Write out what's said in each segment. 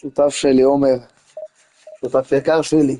שותף שלי, עומר, שותף יקר שלי.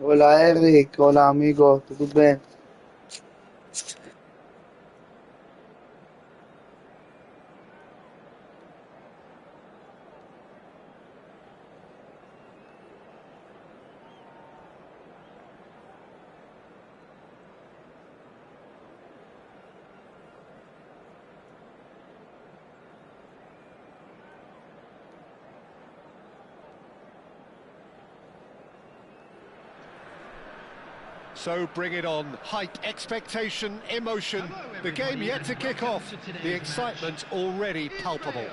Hola Eric, hola amigo, tudo bem? So bring it on. Hype, expectation, emotion. The game yet to kick off. The excitement already palpable.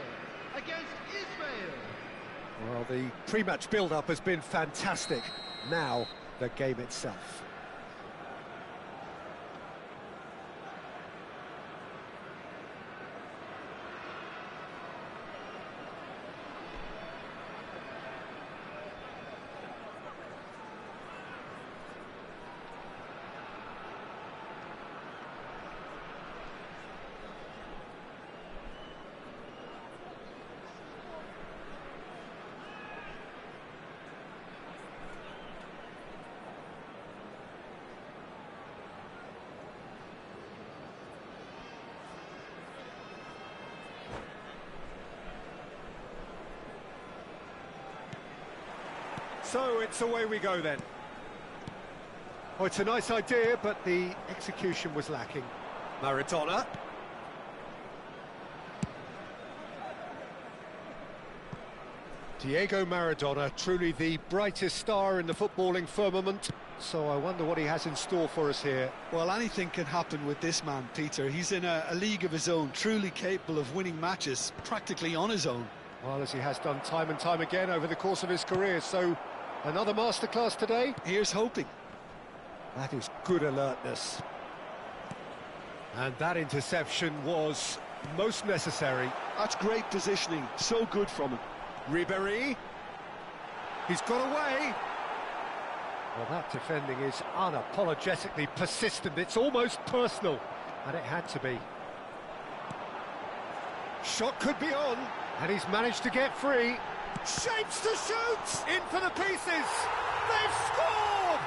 Well, the pre-match build-up has been fantastic. Now, the game itself. So it's away we go then. Oh, it's a nice idea, but the execution was lacking. Maradona. Diego Maradona, truly the brightest star in the footballing firmament. So I wonder what he has in store for us here. Well, anything can happen with this man, Peter. He's in a league of his own, truly capable of winning matches, practically on his own. Well, as he has done time and time again over the course of his career, so another masterclass today? Here's hoping. That is good alertness. And that interception was most necessary. That's great positioning, so good from him. Ribéry. He's got away. Well, that defending is unapologetically persistent. It's almost personal, and it had to be. Shot could be on, and he's managed to get free. Shapes to shoot! In for the pieces! They've scored!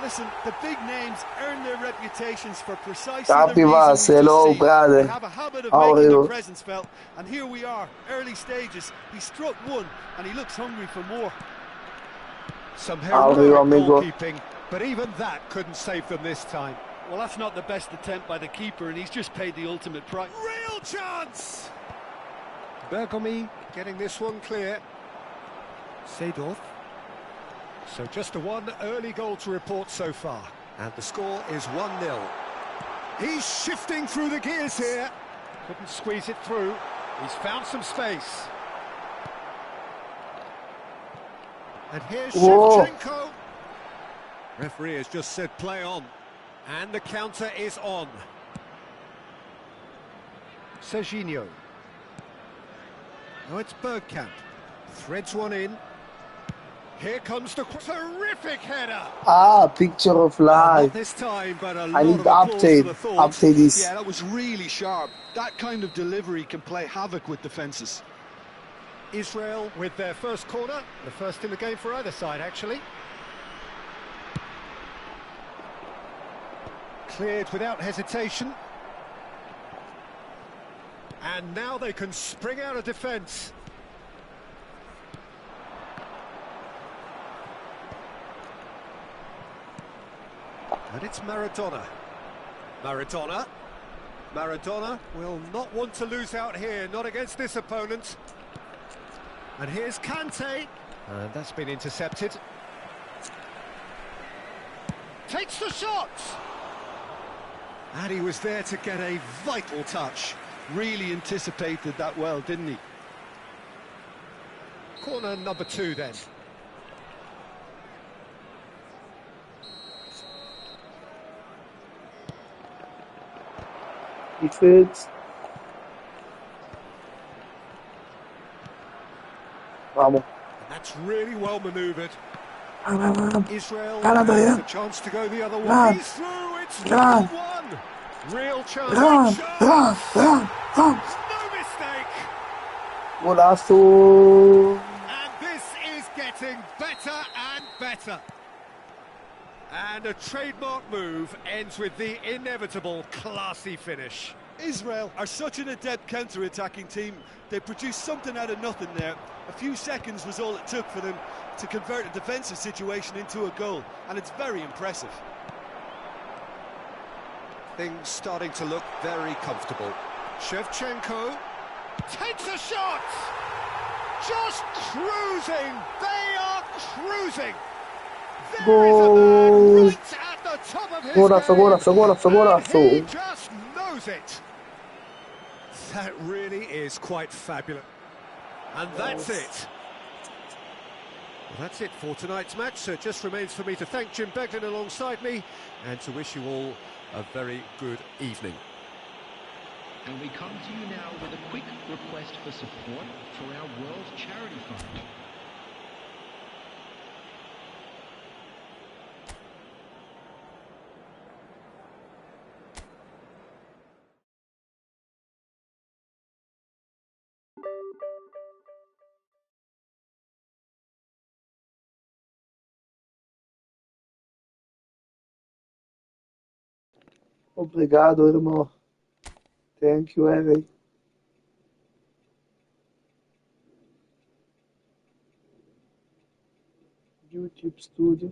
Listen, the big names earn their reputations for precisely Happy the was, reason we hello, just see. brother. They have a habit of How are making you? their presence felt, and here we are, early stages. He struck one, and he looks hungry for more. Some How are heroic you, amigo? goalkeeping, but even that couldn't save them this time. Well, that's not the best attempt by the keeper, and he's just paid the ultimate price. Real chance! Bergomi getting this one clear. Seedorf. So just the one early goal to report so far. And the score is 1-0. He's shifting through the gears here. Couldn't squeeze it through. He's found some space. And here's Whoa. Shevchenko. Referee has just said play on. And the counter is on. Serginho. Oh, it's Bergkamp. Threads one in. Here comes the terrific header. Picture of Not life. this time, but a I lot need of to applause for update. the thought. Update this. Yeah, that was really sharp. That kind of delivery can play havoc with defences. Israel with their first corner, the first in the game for either side, actually. Cleared without hesitation. And now they can spring out of defence. And it's Maradona. Maradona. Maradona will not want to lose out here, not against this opponent. And here's Kante. And that's been intercepted. Takes the shot! And he was there to get a vital touch. Really anticipated that well, didn't he? Corner number 2 then. He fits. Vamos. And that's really well manoeuvred. Israel Canada, has yeah. a chance to go the other way. Run. He's through, it's Run. 1-1. Real chance. Run, Great run, chance. run, run. No mistake. Golaço. And this is getting better and better. And a trademark move ends with the inevitable classy finish. Israel are such an adept counter-attacking team. They produced something out of nothing there. A few seconds was all it took for them to convert a defensive situation into a goal, and it's very impressive. Things starting to look very comfortable. Shevchenko takes a shot! Just cruising! They are cruising! There is a man right at the top of his game, and he just knows it. That really is quite fabulous. And that's it. Well, that's it for tonight's match, so it just remains for me to thank Jim Beglin alongside me and to wish you all a very good evening. And we come to you now with a quick request for support for our World Charity Fund. Obrigado, irmão. Thank you, Eric. YouTube Studio.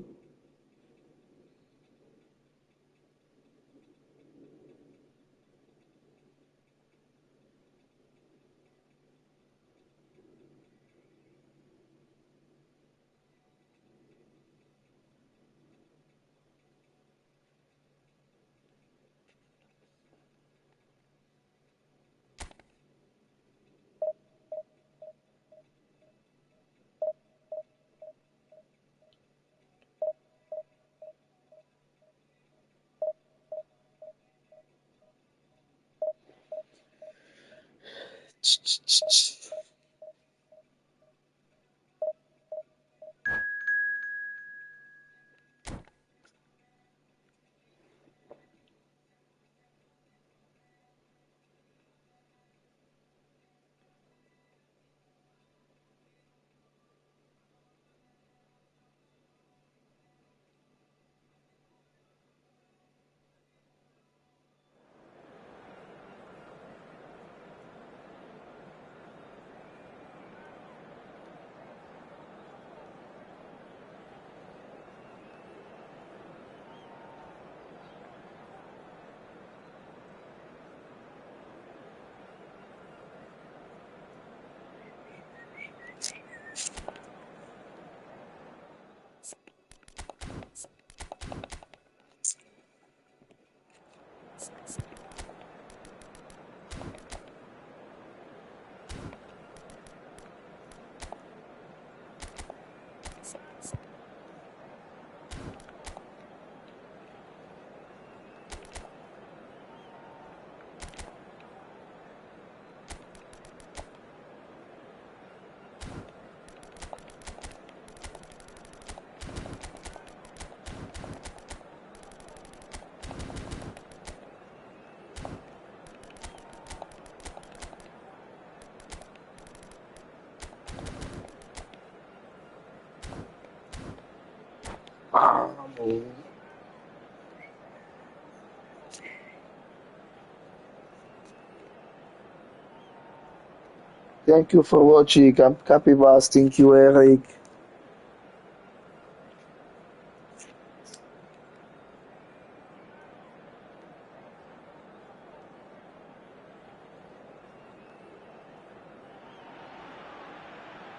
Thank you for watching. Capivas. Thank you, Eric.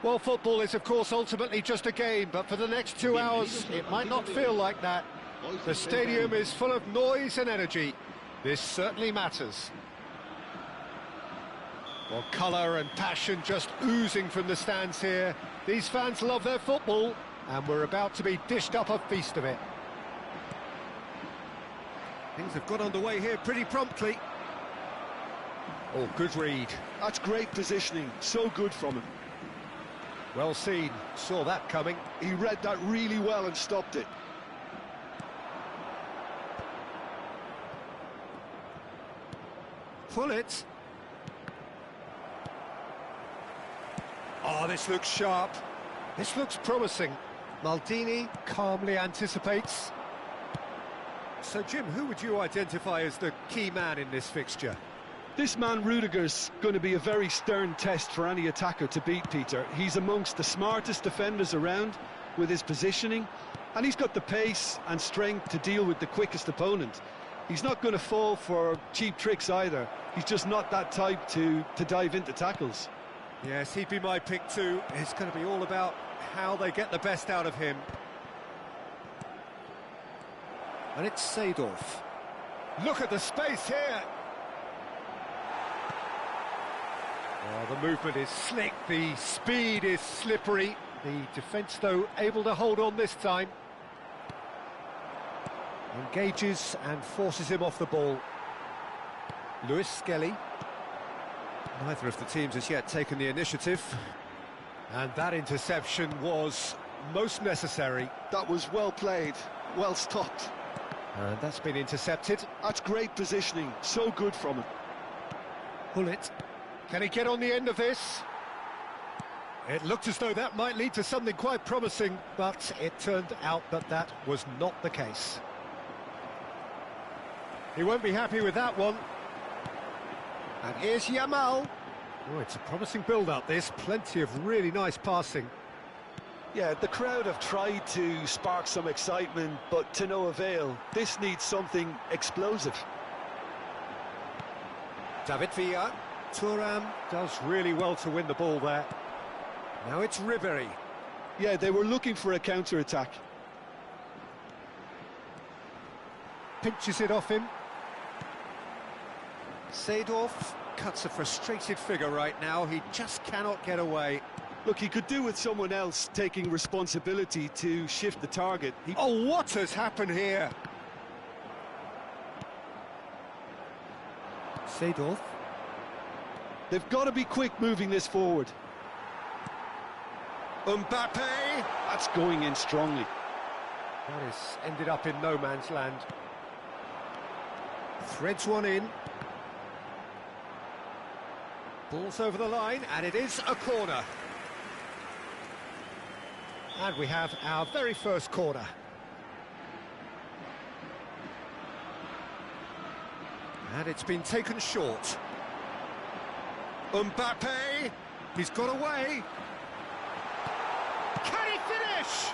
Well, football is, of course, ultimately just a game, but for the next 2 hours, it might not feel like that. The stadium is full of noise and energy. This certainly matters. Well, colour and passion just oozing from the stands here. These fans love their football, and we're about to be dished up a feast of it. Things have got underway here pretty promptly. Oh, good read. That's great positioning, so good from him. Well seen, saw that coming. He read that really well and stopped it. Pull it. Oh, this looks sharp. This looks promising. Maldini calmly anticipates. So, Jim, who would you identify as the key man in this fixture? This man Rudiger's going to be a very stern test for any attacker to beat, Peter. He's amongst the smartest defenders around with his positioning, and he's got the pace and strength to deal with the quickest opponent. He's not going to fall for cheap tricks either. He's just not that type to dive into tackles. Yes, he'd be my pick too. It's going to be all about how they get the best out of him. And it's Seedorf. Look at the space here. Oh, the movement is slick, the speed is slippery. The defence, though, able to hold on this time. Engages and forces him off the ball. Lewis Skelly. Neither of the teams has yet taken the initiative. And that interception was most necessary. That was well played, well stopped. And that's been intercepted. That's great positioning, so good from him. Hullet. Can he get on the end of this? It looked as though that might lead to something quite promising, but it turned out that that was not the case. He won't be happy with that one. And here's Yamal. Oh, it's a promising build-up, this. Plenty of really nice passing. Yeah, the crowd have tried to spark some excitement, but to no avail. This needs something explosive. David Villa. Thuram does really well to win the ball there. Now it's Ribéry. Yeah, they were looking for a counter-attack. Pinches it off him. Seedorf cuts a frustrated figure right now. He just cannot get away. Look, he could do with someone else taking responsibility to shift the target. Oh, what has happened here? Seedorf. They've got to be quick moving this forward. Mbappe! That's going in strongly. That has ended up in no man's land. Threads one in. Ball's over the line, and it is a corner. And we have our very first corner. And it's been taken short. Mbappe! He's got away! Can he finish?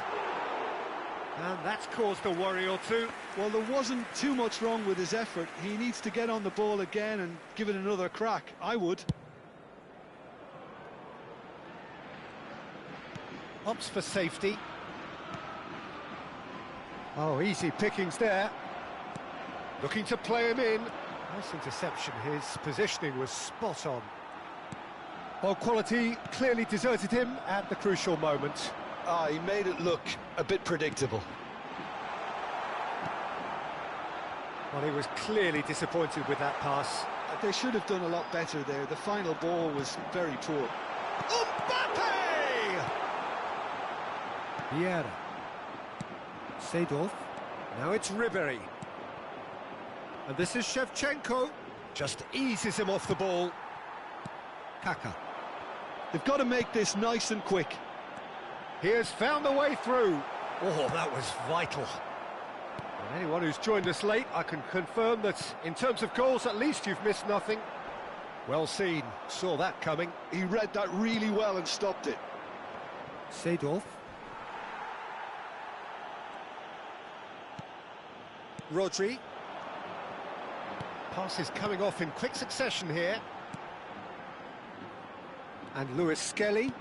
And that's caused a worry or two. Well, there wasn't too much wrong with his effort. He needs to get on the ball again and give it another crack. I would. Opts for safety. Oh, easy pickings there. Looking to play him in. Nice interception. His positioning was spot on. Ball quality clearly deserted him at the crucial moment. He made it look a bit predictable. Well, he was clearly disappointed with that pass. They should have done a lot better there. The final ball was very poor. Mbappe! Vieira. Seedorf. Now it's Ribéry. And this is Shevchenko. Just eases him off the ball. Kaka. They've got to make this nice and quick. He has found the way through. Oh, that was vital. And anyone who's joined us late, I can confirm that in terms of goals, at least you've missed nothing. Well seen. Saw that coming. He read that really well and stopped it. Seedorf. Rodri. Passes coming off in quick succession here. And Lewis Skelly.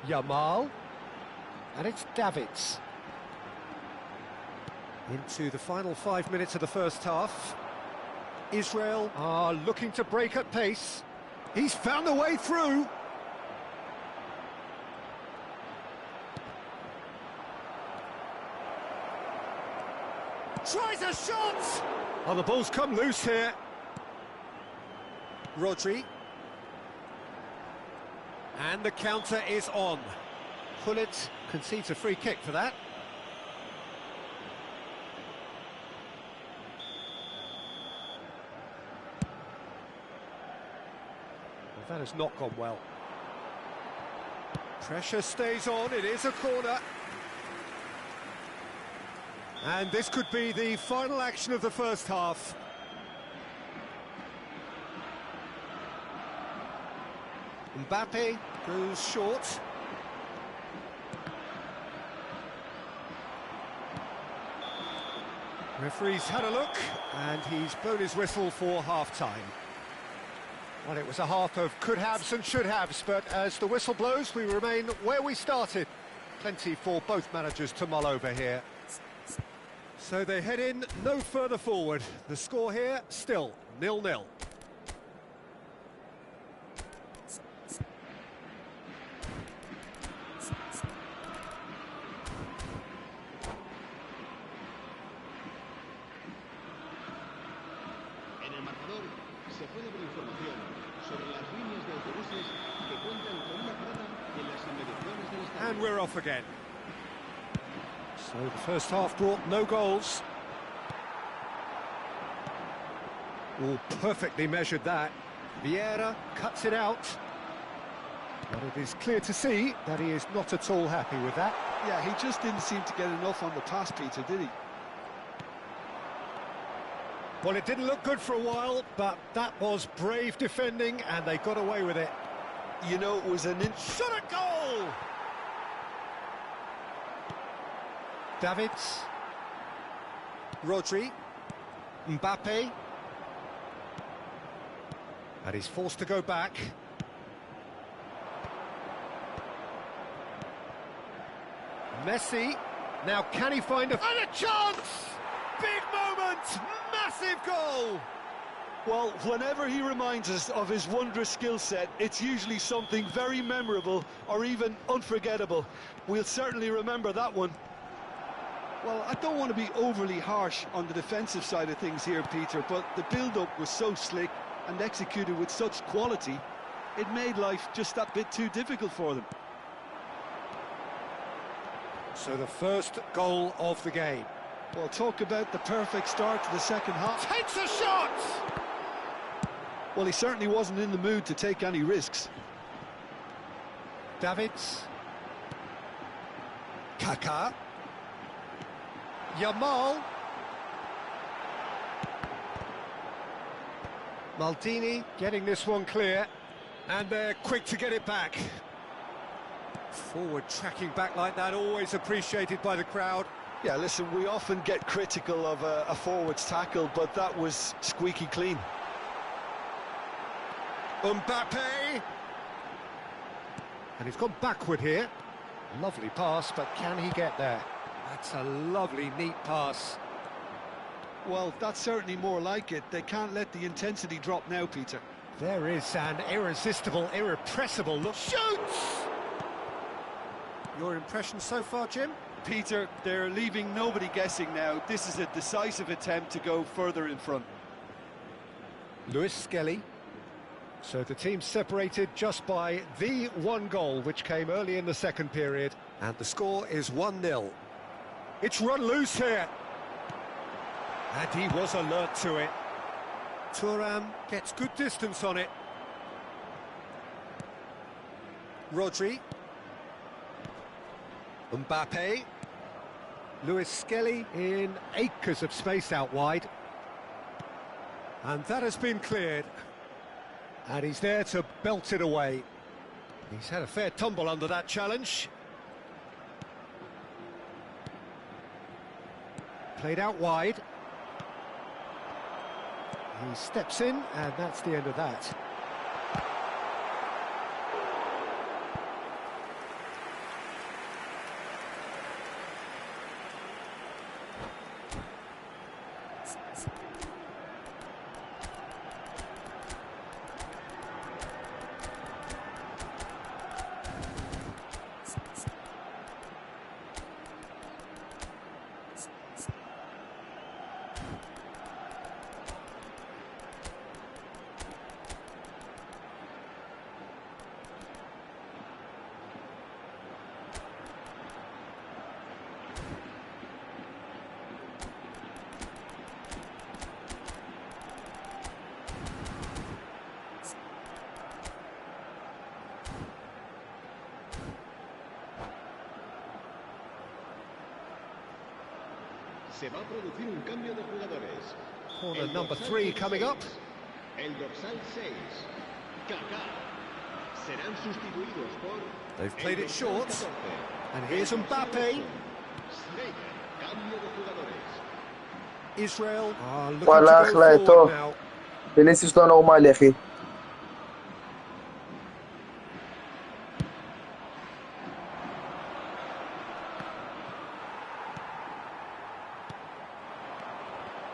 Yamal. And it's Davids. Into the final 5 minutes of the first half. Israel are looking to break at pace. He's found a way through. Tries a shot! Oh, the ball's come loose here. Rodri. And the counter is on. Hullet concedes a free kick for that. Well, that has not gone well. Pressure stays on, it is a corner. And this could be the final action of the first half. Mbappe goes short. Referee's had a look, and he's blown his whistle for half-time. Well, it was a half of could-haves and should-haves, but as the whistle blows, we remain where we started. Plenty for both managers to mull over here. So they head in no further forward. The score here, still 0-0. En el marcador se puede ver información sobre las líneas de autobuses que cuentan con una parada en las inmediaciones del estadio. And we're off again. So the first half brought no goals. All perfectly measured that. Vieira cuts it out. But it is clear to see that he is not at all happy with that. Yeah, he just didn't seem to get enough on the pass, Peter, did he? Well, it didn't look good for a while, but that was brave defending, and they got away with it. You know, it was an Shot at goal! Davids. Rodri. Mbappe. And he's forced to go back. Messi. Now can he find a... And a chance! Big moment! Massive goal! Well, whenever he reminds us of his wondrous skill set, it's usually something very memorable or even unforgettable. We'll certainly remember that one. Well, I don't want to be overly harsh on the defensive side of things here, Peter, but the build-up was so slick and executed with such quality, it made life just that bit too difficult for them. So the first goal of the game. Well, talk about the perfect start to the second half. Takes a shot! Well, he certainly wasn't in the mood to take any risks. Davids. Kaká. Yamal. Maldini getting this one clear, and they're quick to get it back. Forward tracking back like that, always appreciated by the crowd. Yeah, listen, we often get critical of a forward's tackle, but that was squeaky clean. Mbappe! And he's gone backward here. Lovely pass, but can he get there? That's a lovely, neat pass. Well, that's certainly more like it. They can't let the intensity drop now, Peter. There is an irresistible, irrepressible look. Shoots! Your impression so far, Jim? Peter, they're leaving nobody guessing now. This is a decisive attempt to go further in front. Luis Skelly. So the team separated just by the one goal, which came early in the second period. And the score is 1-0. It's run loose here. And he was alert to it. Thuram gets good distance on it. Rodri. Mbappe. Luis Skelly in acres of space out wide. And that has been cleared. And he's there to belt it away. He's had a fair tumble under that challenge. Played out wide. He steps in, and that's the end of that. Se va a producir un cambio de jugadores. Corner El number dorsal 3 coming up. 16, el dorsal 6, Kaká. Serán sustituidos por... They've el played it dorsal short. 14, And el here's dorsal Mbappe. 8. Sneijder. Cambio de jugadores. Israel are looking والله to go أخلا forward تو now. فينيسيوس ده نورمال يا أخي.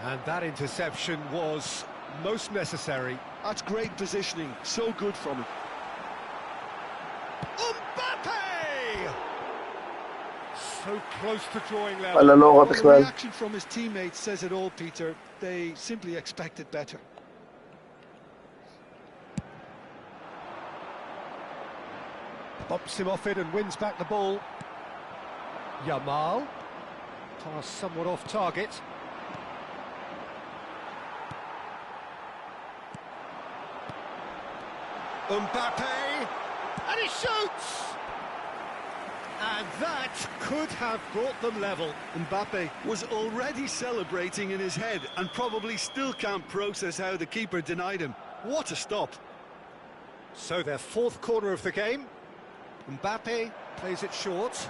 And that interception was most necessary. That's great positioning, so good from him. Mbappe! So close to drawing level. ولا لغة Well, the بخلال. reaction from his teammates says it all, Peter. They simply expected better. Bops him off it and wins back the ball. Yamal. Pass somewhat off target. Mbappe. And he shoots! And that could have brought them level. Mbappe was already celebrating in his head and probably still can't process how the keeper denied him. What a stop. So their fourth corner of the game. Mbappe plays it short.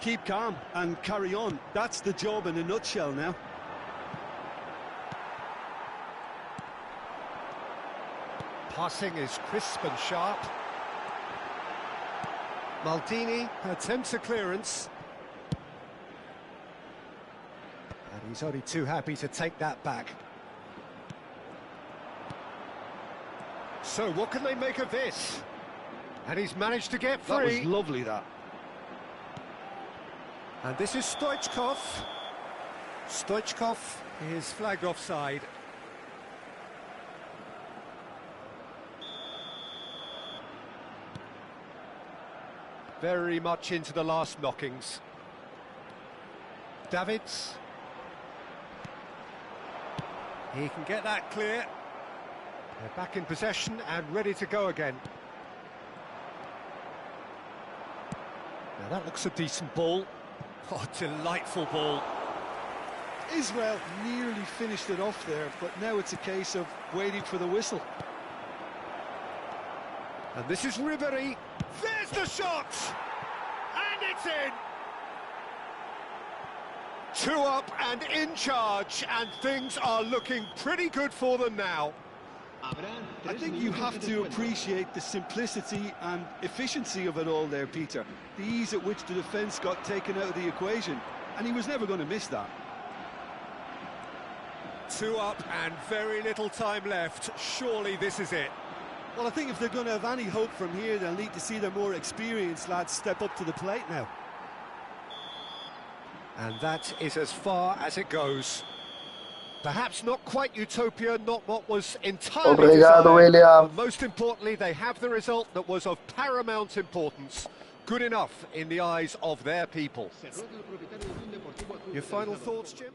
Keep calm and carry on. That's the job in a nutshell now. Passing is crisp and sharp. Maldini attempts a clearance. And he's only too happy to take that back. So what can they make of this? And he's managed to get That was free. lovely, that. And this is Stoichkov. Stoichkov is flagged offside. Very much into the last knockings. Davids. He can get that clear. They're back in possession and ready to go again. Now that looks a decent ball. Oh, delightful ball. Israel nearly finished it off there, but now it's a case of waiting for the whistle. And this is Ribery. There's the shot! And it's in! 2 up and in charge, and things are looking pretty good for them now. I think you have to appreciate the simplicity and efficiency of it all there, Peter. The ease at which the defence got taken out of the equation, and he was never going to miss that. 2 up and very little time left. Surely this is it. Well, I think if they're going to have any hope from here, they'll need to see their more experienced lads step up to the plate now. And that is as far as it goes. Perhaps not quite utopia, not what was entirely Obrigado, desired, William. but most importantly, they have the result that was of paramount importance. Good enough in the eyes of their people. Your final thoughts, Jim?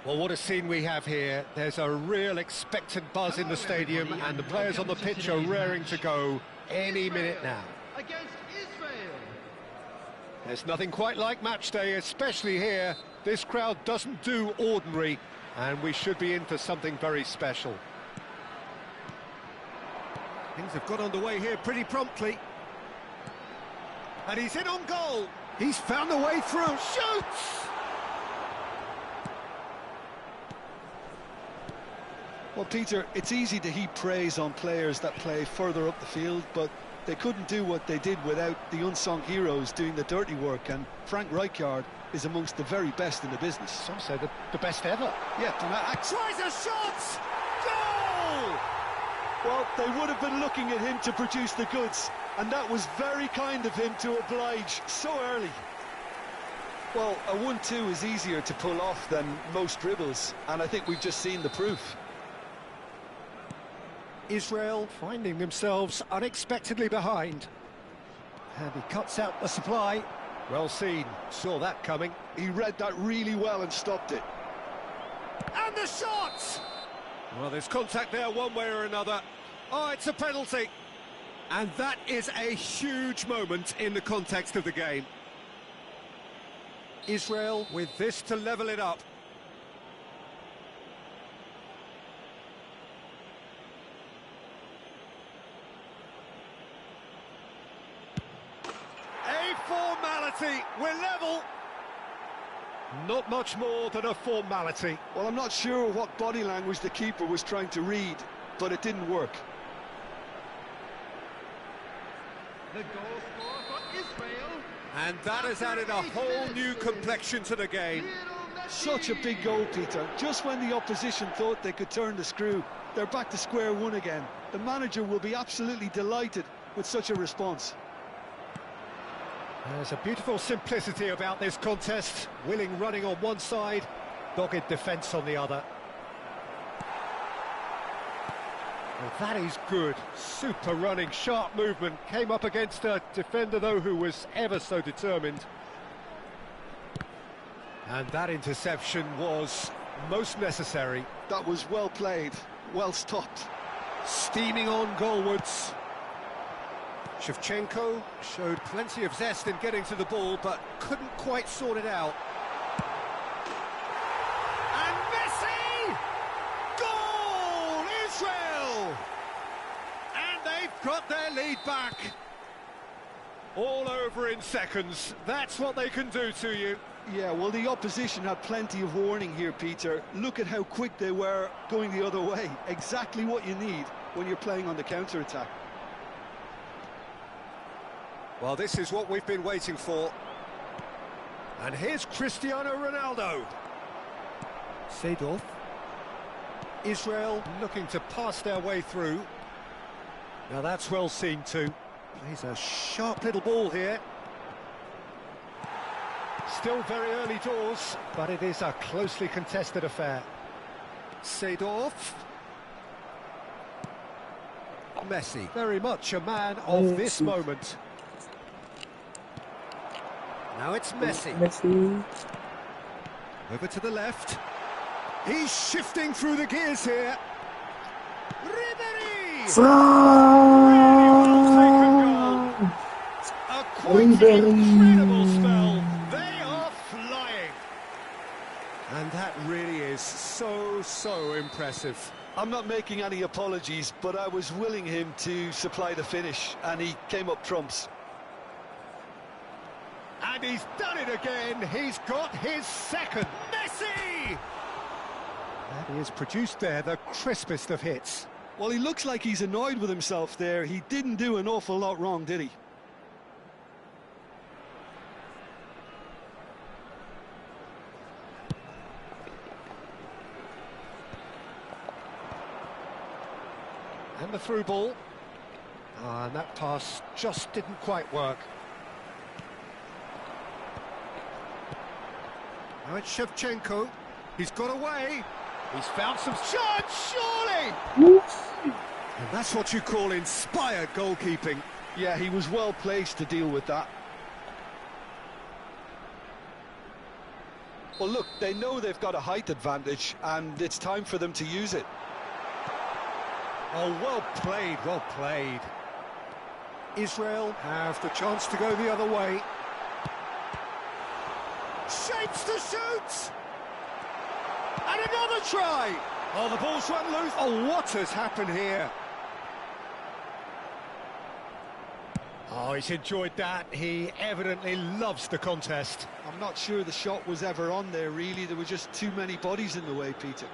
Well, what a scene we have here. There's a real expectant buzz in the stadium, and the players on the pitch are raring to go any minute now. Against Israel. There's nothing quite like match day, especially here. This crowd doesn't do ordinary, and we should be in for something very special. Things have got underway here pretty promptly. And he's in on goal. He's found a way through. Shoots! Well, Peter, it's easy to heap praise on players that play further up the field, but they couldn't do what they did without the unsung heroes doing the dirty work, and Frank Rijkaard is amongst the very best in the business. Some say the best ever. Yeah, Tries a shot! Goal! well, they would have been looking at him to produce the goods, and that was very kind of him to oblige so early. Well, a 1-2 is easier to pull off than most dribbles, and I think we've just seen the proof. Israel finding themselves unexpectedly behind. And he cuts out the supply. Well seen, saw that coming. He read that really well and stopped it. And the shot! Well, there's contact there one way or another. Oh, it's a penalty. And that is a huge moment in the context of the game. Israel with this to level it up. A formality, we're level. Not much more than a formality. Well, I'm not sure what body language the keeper was trying to read, but it didn't work. The goal scorer for Israel. And that has added a whole new complexion to the game. Such a big goal, Peter. Just when the opposition thought they could turn the screw, they're back to square one again. The manager will be absolutely delighted with such a response. There's a beautiful simplicity about this contest. Willing running on one side, dogged defence on the other. Well, that is good. Super running, sharp movement. Came up against a defender, though, who was ever so determined. And that interception was most necessary. That was well played, well stopped. Steaming on goalwards. Shevchenko showed plenty of zest in getting to the ball, but couldn't quite sort it out. And Messi! Goal! Israel! And they've got their lead back. All over in seconds. That's what they can do to you. Yeah, well, the opposition had plenty of warning here, Peter. Look at how quick they were going the other way. Exactly what you need when you're playing on the counter-attack. Well, this is what we've been waiting for. And here's Cristiano Ronaldo. Seedorf. Israel looking to pass their way through. Now that's well seen too. Plays a sharp little ball here. Still very early doors, but it is a closely contested affair. Seedorf. Messi, very much a man of this moment. Now it's Messi. Over to the left. He's shifting through the gears here. Ribéry! Really well taken goal. A quite incredible spell. They are flying. And that really is so impressive. I'm not making any apologies, but I was willing him to supply the finish, and he came up trumps. And he's done it again. He's got his second. Messi! And he has produced there the crispest of hits. Well, he looks like he's annoyed with himself there. He didn't do an awful lot wrong, did he? And the through ball. And that pass just didn't quite work. Now it's Shevchenko. He's got away. He's found some shots, surely! And that's what you call inspired goalkeeping. Yeah, he was well placed to deal with that. Well, look, they know they've got a height advantage, and it's time for them to use it. Oh, well played, well played. Israel have the chance to go the other way. Shapes to shoot! And another try! Oh, the ball's run loose. Oh, what has happened here? Oh, he's enjoyed that. He evidently loves the contest. I'm not sure the shot was ever on there, really. There were just too many bodies in the way, Peter.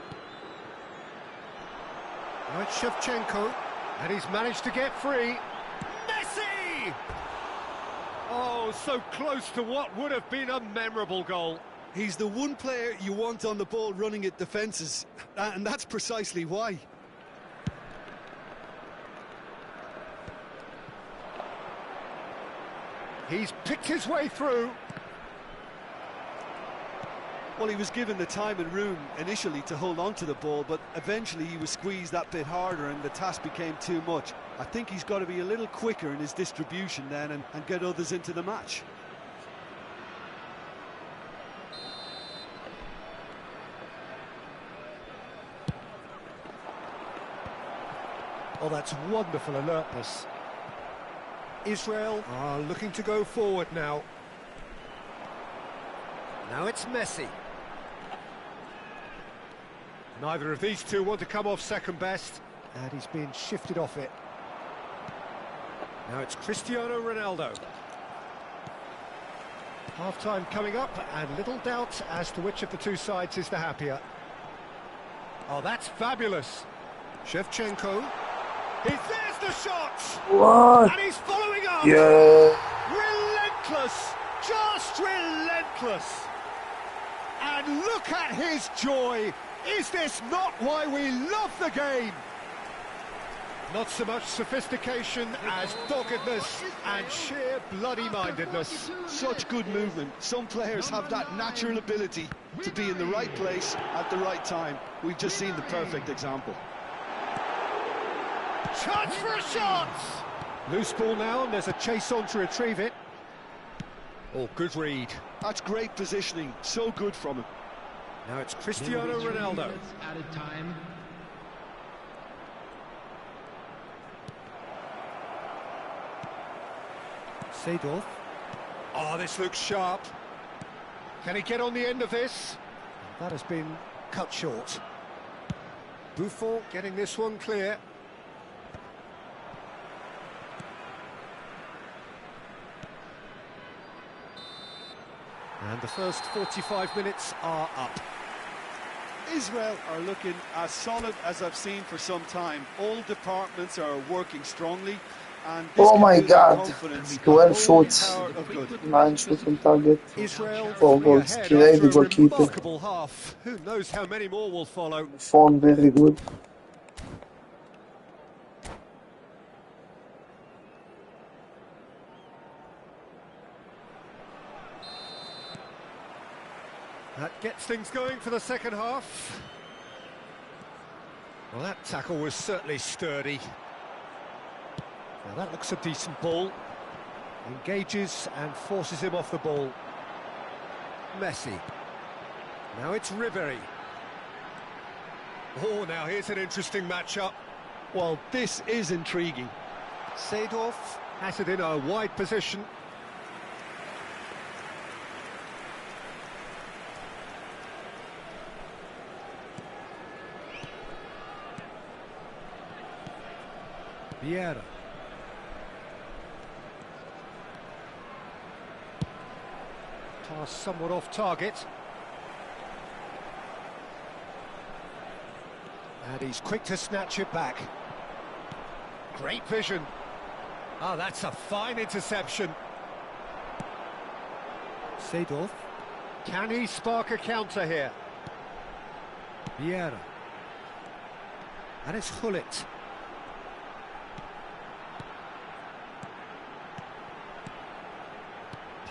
Now it's Shevchenko, and he's managed to get free. Messi! Oh, so close to what would have been a memorable goal. He's the one player you want on the ball running at defences, and that's precisely why. He's picked his way through. Well, he was given the time and room initially to hold on to the ball, but eventually he was squeezed that bit harder and the task became too much. I think he's got to be a little quicker in his distribution then and get others into the match. Oh, that's wonderful alertness. Israel are looking to go forward now. Now it's Messi. Neither of these two want to come off second best, and he's been shifted off it. Now it's Cristiano Ronaldo. Half-time coming up, and little doubt as to which of the two sides is the happier. Oh, that's fabulous. Shevchenko. There's the shot! What? And he's following up! Yeah. Relentless! Just relentless! And look at his joy! Is this not why we love the game? Not so much sophistication as doggedness and sheer bloody-mindedness. Such good movement. Some players have that natural ability to be in the right place at the right time. We've just seen the perfect example. Chance for a shot! Loose ball now, and there's a chase on to retrieve it. Oh, good read. That's great positioning. So good from him. Now it's Cristiano Ronaldo. Added time. Seedorf. Oh, this looks sharp. Can he get on the end of this? That has been cut short. Buffon getting this one clear. And the first 45 minutes are up. Israel are looking as solid as I've seen for some time. All departments are working strongly. And this Oh can my build their God. confidence. 12 Holy shots. power of good. 9 shots on target. Israel 4 goals. ahead Great after a goalkeeper. remarkable half. Who knows how many more will follow. Phone very good. That gets things going for the second half. Well, that tackle was certainly sturdy. Now that looks a decent ball. Engages and forces him off the ball. Messi. Now it's Ribery. Oh, now here's an interesting matchup. Well, this is intriguing. Seedorf has it in a wide position. Vieira. Pass somewhat off target. And he's quick to snatch it back. Great vision. Oh, that's a fine interception. Seedorf. Can he spark a counter here? Vieira. And it's Hullet.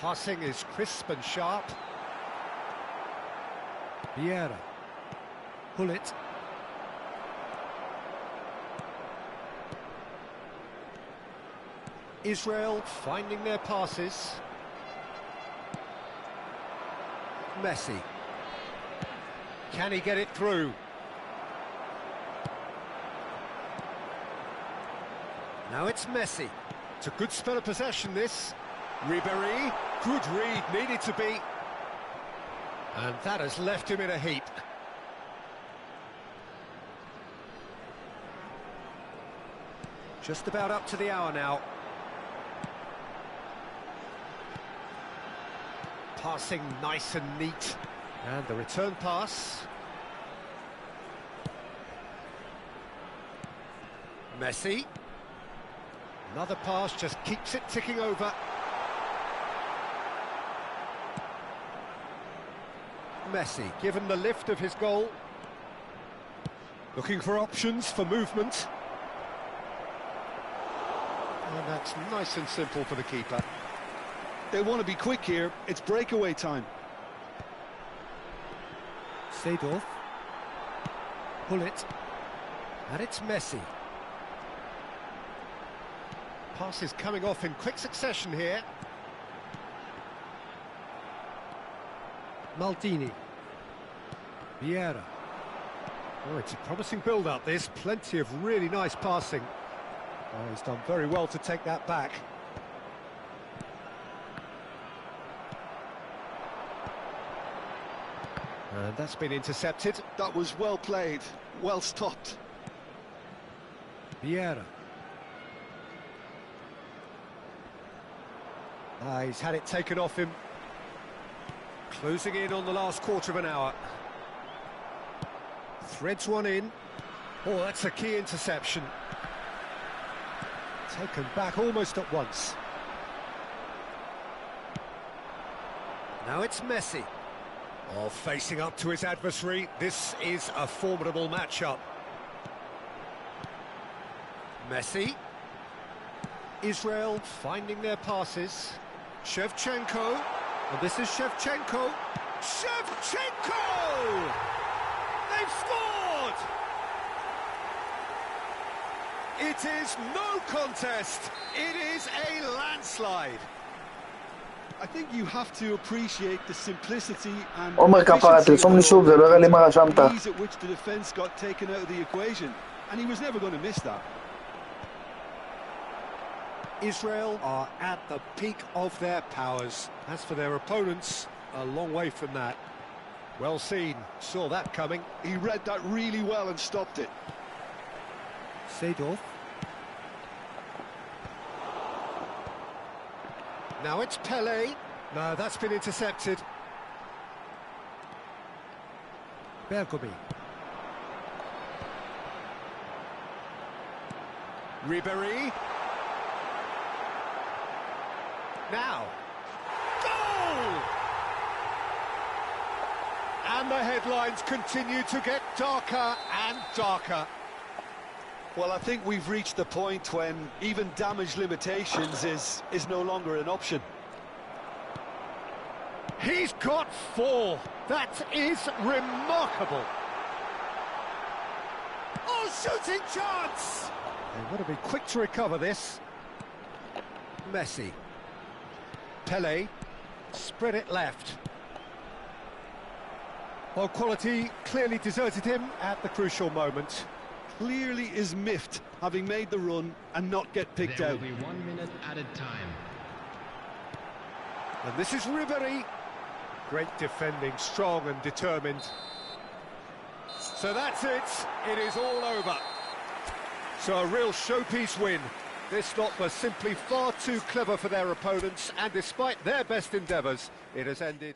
Passing is crisp and sharp. Vieira. Hullet. Israel finding their passes. Messi. Can he get it through? Now it's Messi. It's a good spell of possession, this. Ribéry, good read, needed to be. And that has left him in a heap. Just about up to the hour now. Passing nice and neat. And the return pass. Messi. Another pass, just keeps it ticking over. Messi, given the lift of his goal. Looking for options for movement. And that's nice and simple for the keeper. They want to be quick here. It's breakaway time. Seedorf. Pull it. And it's Messi. Passes coming off in quick succession here. Maldini. Vieira. Oh, it's a promising build-up, this. Plenty of really nice passing. Oh, he's done very well to take that back. And that's been intercepted. That was well played, well stopped. Vieira. He's had it taken off him. Closing in on the last quarter of an hour. Threads one in. Oh, that's a key interception. Taken back almost at once. Now it's Messi. Oh, facing up to his adversary. This is a formidable matchup. Messi. Israel finding their passes. Shevchenko. And this is Shevchenko. Shevchenko! They've scored! It is no contest. It is a landslide. I think you have to appreciate the simplicity and עומר כפרה, תרשום לי שוב, זה לא יראה לי מה רשמת. ease at which the defence got taken out of the equation, and he was never going to miss that. Israel are at the peak of their powers. As for their opponents, a long way from that. Well seen, saw that coming. He read that really well and stopped it. Seedorf. Now it's Pelé. No, that's been intercepted. Bergomi. Ribéry. Now. Goal! And the headlines continue to get darker and darker. Well, I think we've reached the point when even damage limitations is no longer an option. He's got 4. That is remarkable. Oh, shooting chance! They've got to be quick to recover this. Messi. Pelé. Spread it left. Well, quality clearly deserted him at the crucial moment. Clearly is miffed, having made the run and not get picked There out. will be 1 minute at a time. And this is Ribéry. Great defending, strong and determined. So that's it. It is all over. So a real showpiece win. This lot was simply far too clever for their opponents, and despite their best endeavours, it has ended...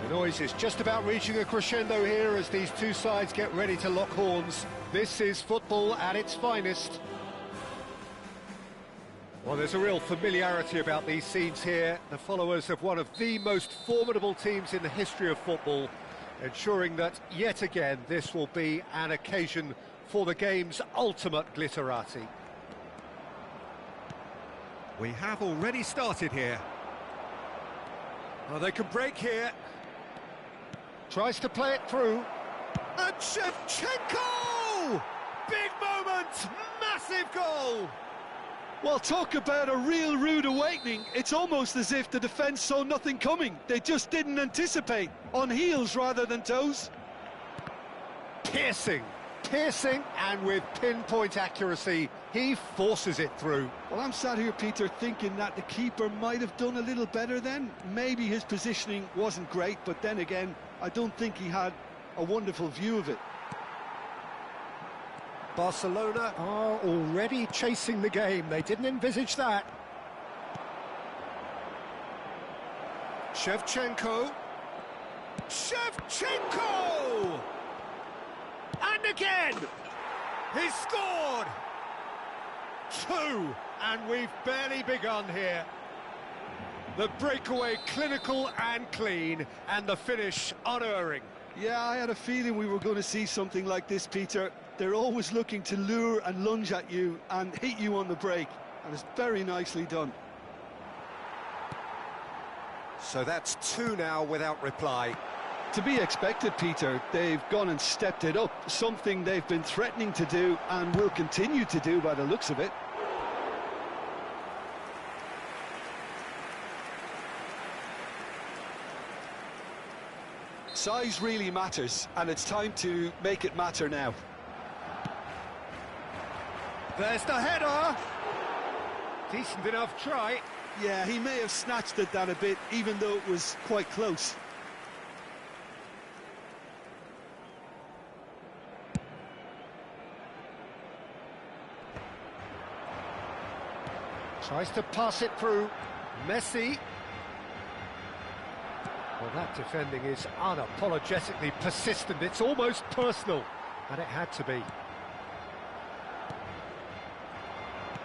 The noise is just about reaching a crescendo here as these two sides get ready to lock horns. This is football at its finest. Well, there's a real familiarity about these scenes here. The followers of one of the most formidable teams in the history of football, ensuring that, yet again, this will be an occasion for the game's ultimate glitterati. We have already started here. Oh, they can break here. Tries to play it through. And Shevchenko! Big moment! Massive goal! Well, talk about a real rude awakening. It's almost as if the defence saw nothing coming. They just didn't anticipate. On heels rather than toes. Piercing, and with pinpoint accuracy, he forces it through. Well, I'm sat here, Peter, thinking that the keeper might have done a little better then. Maybe his positioning wasn't great, but then again, I don't think he had a wonderful view of it. Barcelona are already chasing the game. They didn't envisage that. Shevchenko. And again! He's scored! 2, and we've barely begun here. The breakaway clinical and clean, and the finish unerring. Yeah, I had a feeling we were going to see something like this, Peter. They're always looking to lure and lunge at you and hit you on the break, and it's very nicely done. So that's 2 now without reply. To be expected, Peter. They've gone and stepped it up, something they've been threatening to do and will continue to do by the looks of it. Size really matters, and it's time to make it matter now. There's the header! Decent enough try. Yeah, he may have snatched at that a bit, even though it was quite close. Tries to pass it through. Messi. Well, that defending is unapologetically persistent. It's almost personal, and it had to be.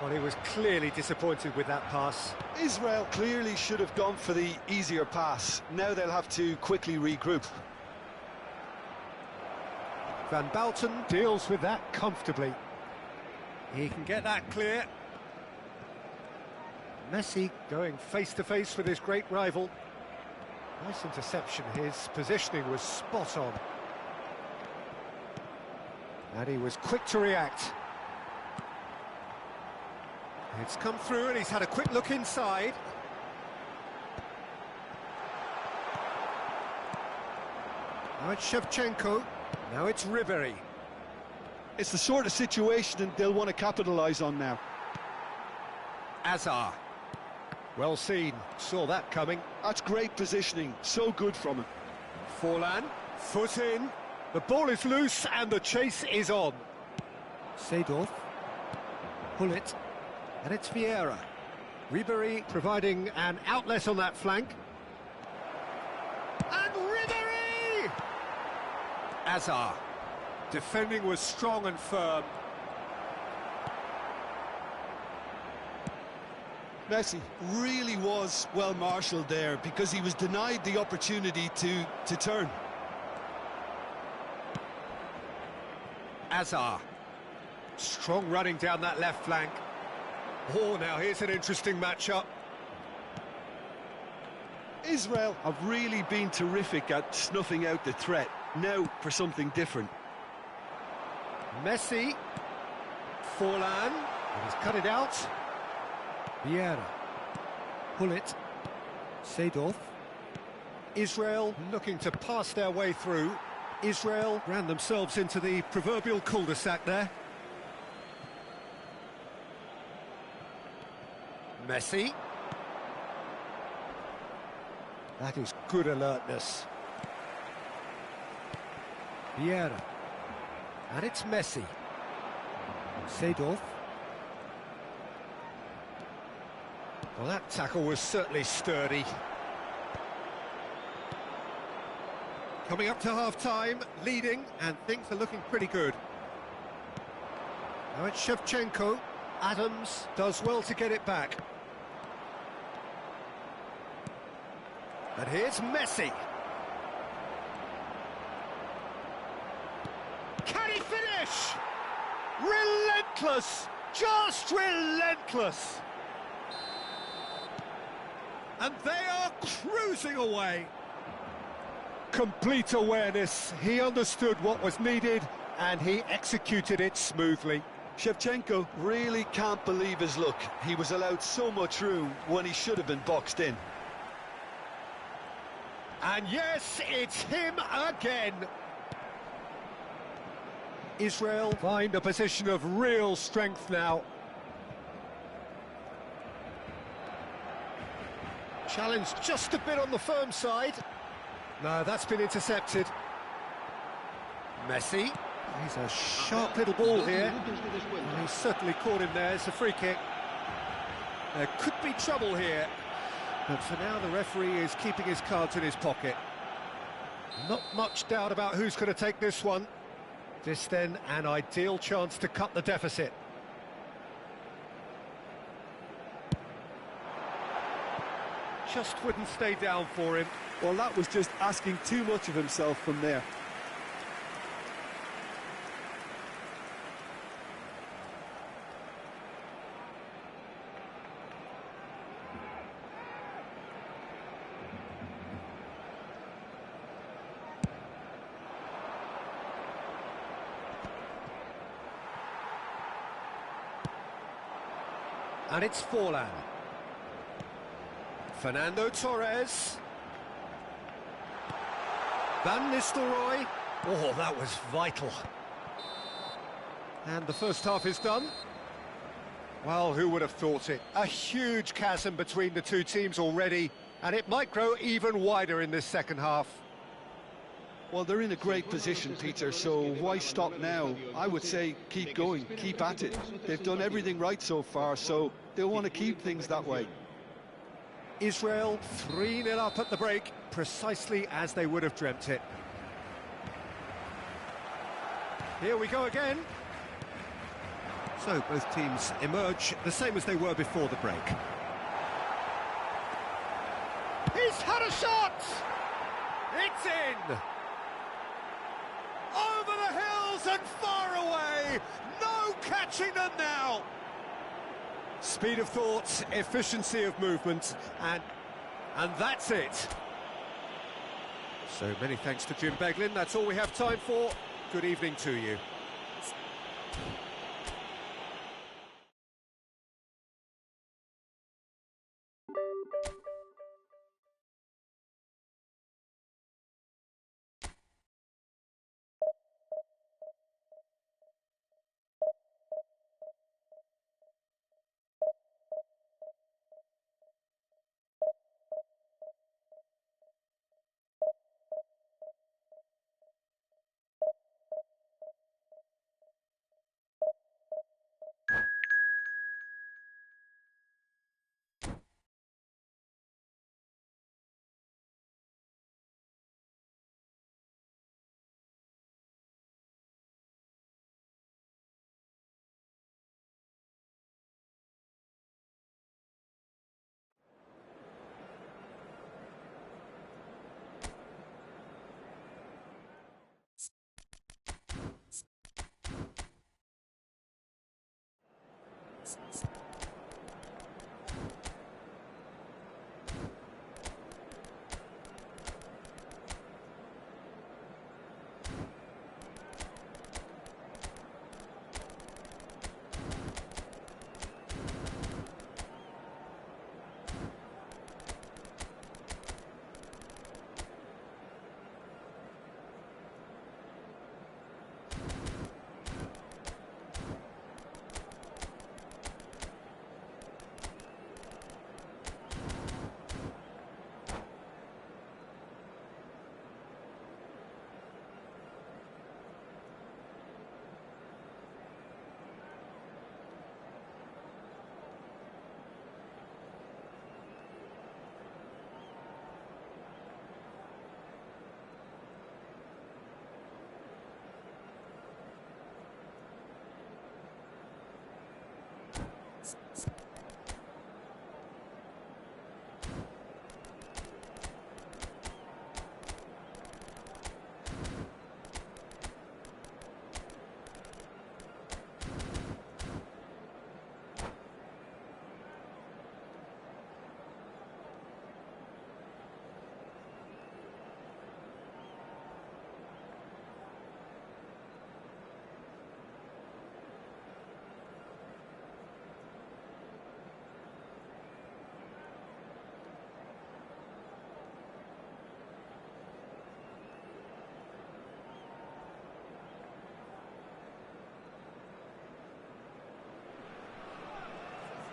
Well, he was clearly disappointed with that pass. Israel clearly should have gone for the easier pass. Now they'll have to quickly regroup. Van Bouten deals with that comfortably. He can get that clear. Messi going face-to-face with his great rival. Nice interception. His positioning was spot on. And he was quick to react. It's come through and he's had a quick look inside. Now it's Shevchenko. Now it's Ribery. It's the sort of situation they'll want to capitalise on now. Azar. Well seen. Saw that coming. That's great positioning. So good from him. Forlan. Foot in. The ball is loose and the chase is on. Seedorf. Pull it. And it's Vieira. Ribery providing an outlet on that flank. And Ribery! Azar. Defending was strong and firm. Messi really was well marshalled there because he was denied the opportunity to turn. Azar. Strong running down that left flank. Oh, now here's an interesting matchup. Israel have really been terrific at snuffing out the threat. Now for something different. Messi. Forlan. He's cut it out. Vieira. Pull it. Seedorf. Israel looking to pass their way through. Israel ran themselves into the proverbial cul-de-sac there. Messi. That is good alertness. Vieira. And it's Messi. Seedorf. Well, that tackle was certainly sturdy. Coming up to half-time, leading, and things are looking pretty good. Now it's Shevchenko. Adams does well to get it back. And here's Messi. Can he finish? Relentless! Just relentless! And they are cruising away. Complete awareness. He understood what was needed and he executed it smoothly. Shevchenko really can't believe his luck. He was allowed so much room when he should have been boxed in. And yes, it's him again. Israel find a position of real strength now. Challenge just a bit on the firm side. No, that's been intercepted. Messi. He's a sharp little ball here. And he's certainly caught him there. It's a free kick. There could be trouble here. But for now, the referee is keeping his cards in his pocket. Not much doubt about who's going to take this one. This then, an ideal chance to cut the deficit. Just wouldn't stay down for him. Well, that was just asking too much of himself from there. And it's Forlan. Fernando Torres. Van Nistelrooy. Oh, that was vital. And the first half is done. Well, who would have thought it? A huge chasm between the two teams already, and it might grow even wider in this second half. Well, they're in a great position, Peter, so why stop now? I would say keep going, keep at it. They've done everything right so far, so they'll want to keep things that way. Israel 3-0 up at the break, precisely as they would have dreamt it. Here we go again. So both teams emerge the same as they were before the break. He's had a shot! It's in! Over the hills and far away! No catching them now! Speed of thought, efficiency of movement, and that's it. So many thanks to Jim Beglin. That's all we have time for. Good evening to you.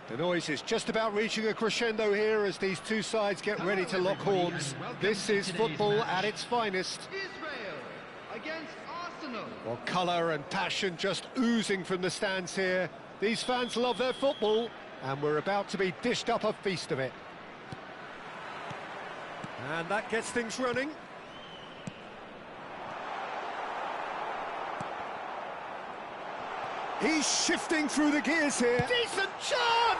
The noise is just about reaching a crescendo here as these two sides get ready to lock horns. This is football at its finest. Israel against Arsenal. Well, colour and passion just oozing from the stands here. These fans love their football, and we're about to be dished up a feast of it. And that gets things running. He's shifting through the gears here. Decent chance!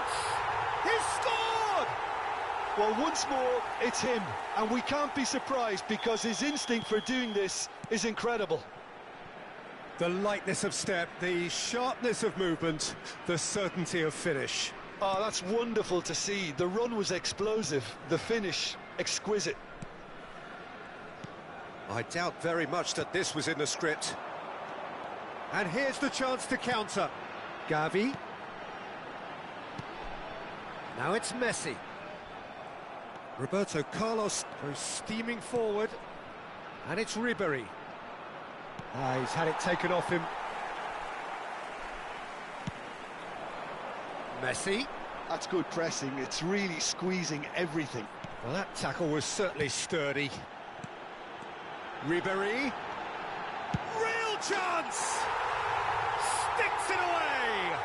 He's scored! Well, once more, it's him, and we can't be surprised because his instinct for doing this is incredible. The lightness of step, the sharpness of movement, the certainty of finish. Oh, that's wonderful to see. The run was explosive, the finish exquisite. I doubt very much that this was in the script. And here's the chance to counter. Gavi. Now it's Messi. Roberto Carlos goes steaming forward. And it's Ribery. He's had it taken off him. Messi. That's good pressing. It's really squeezing everything. Well, that tackle was certainly sturdy. Ribery. Real chance! Sticks it away!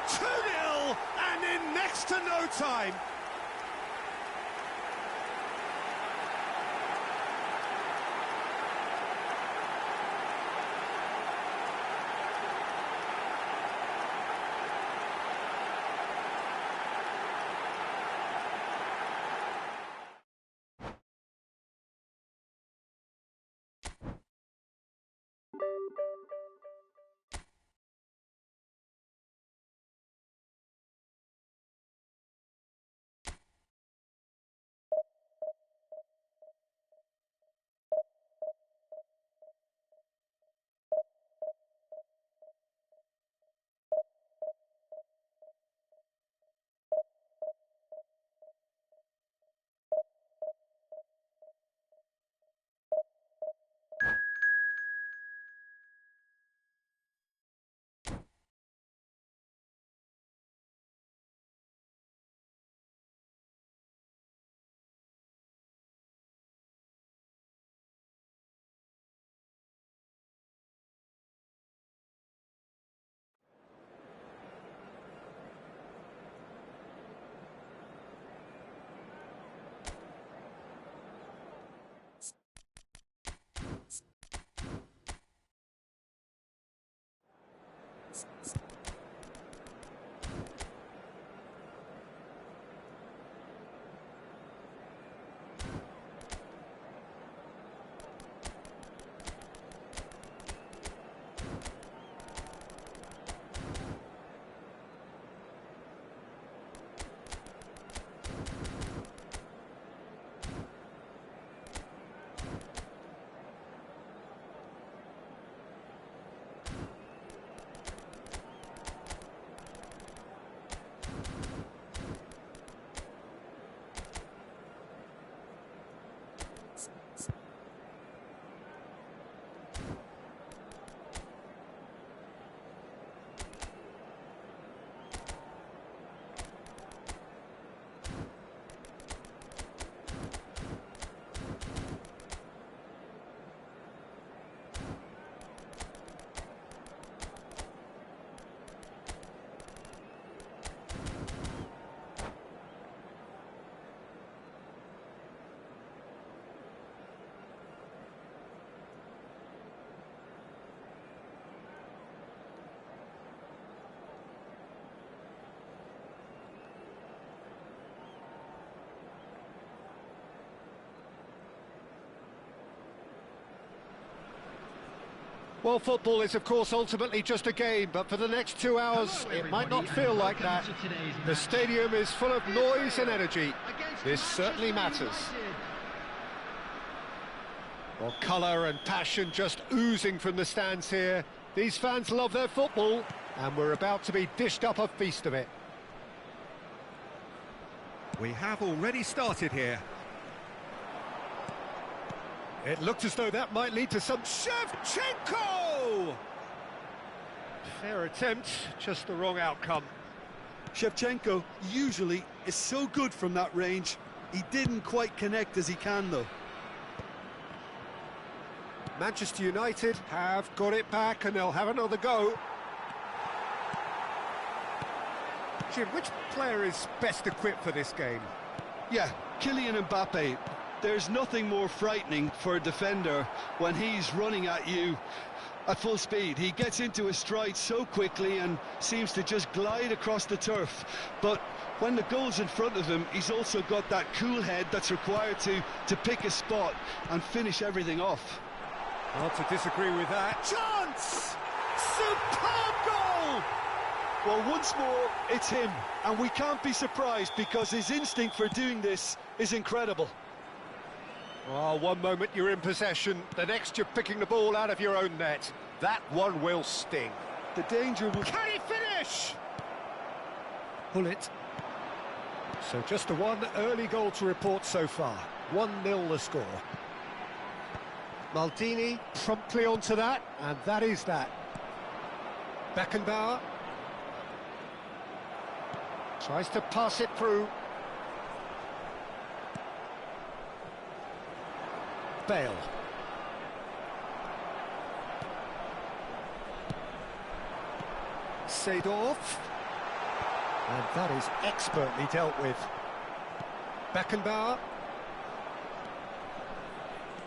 2-0 and in next to no time. Well, football is, of course, ultimately just a game, but for the next 2 hours, it might not feel like that. The stadium is full of noise and energy. This certainly matters. Well, colour and passion just oozing from the stands here. These fans love their football, and we're about to be dished up a feast of it. We have already started here. It looked as though that might lead to some Shevchenko! Fair attempt, just the wrong outcome. Shevchenko usually is so good from that range. He didn't quite connect as he can, though. Manchester United have got it back and they'll have another go. Jim, which player is best equipped for this game? Yeah, Kylian Mbappe. There's nothing more frightening for a defender when he's running at you at full speed. He gets into his stride so quickly and seems to just glide across the turf. But when the goal's in front of him, he's also got that cool head that's required to pick a spot and finish everything off. Hard to disagree with that. Chance! Superb goal! Well, once more, it's him. And we can't be surprised because his instinct for doing this is incredible. Oh, one moment you're in possession, the next you're picking the ball out of your own net. That one will sting. The danger will... Can he finish? Pull it. So just the one early goal to report so far. 1-0 the score. Maldini promptly onto that, and that is that. Beckenbauer tries to pass it through. Bale. Seedorf. And that is expertly dealt with. Beckenbauer.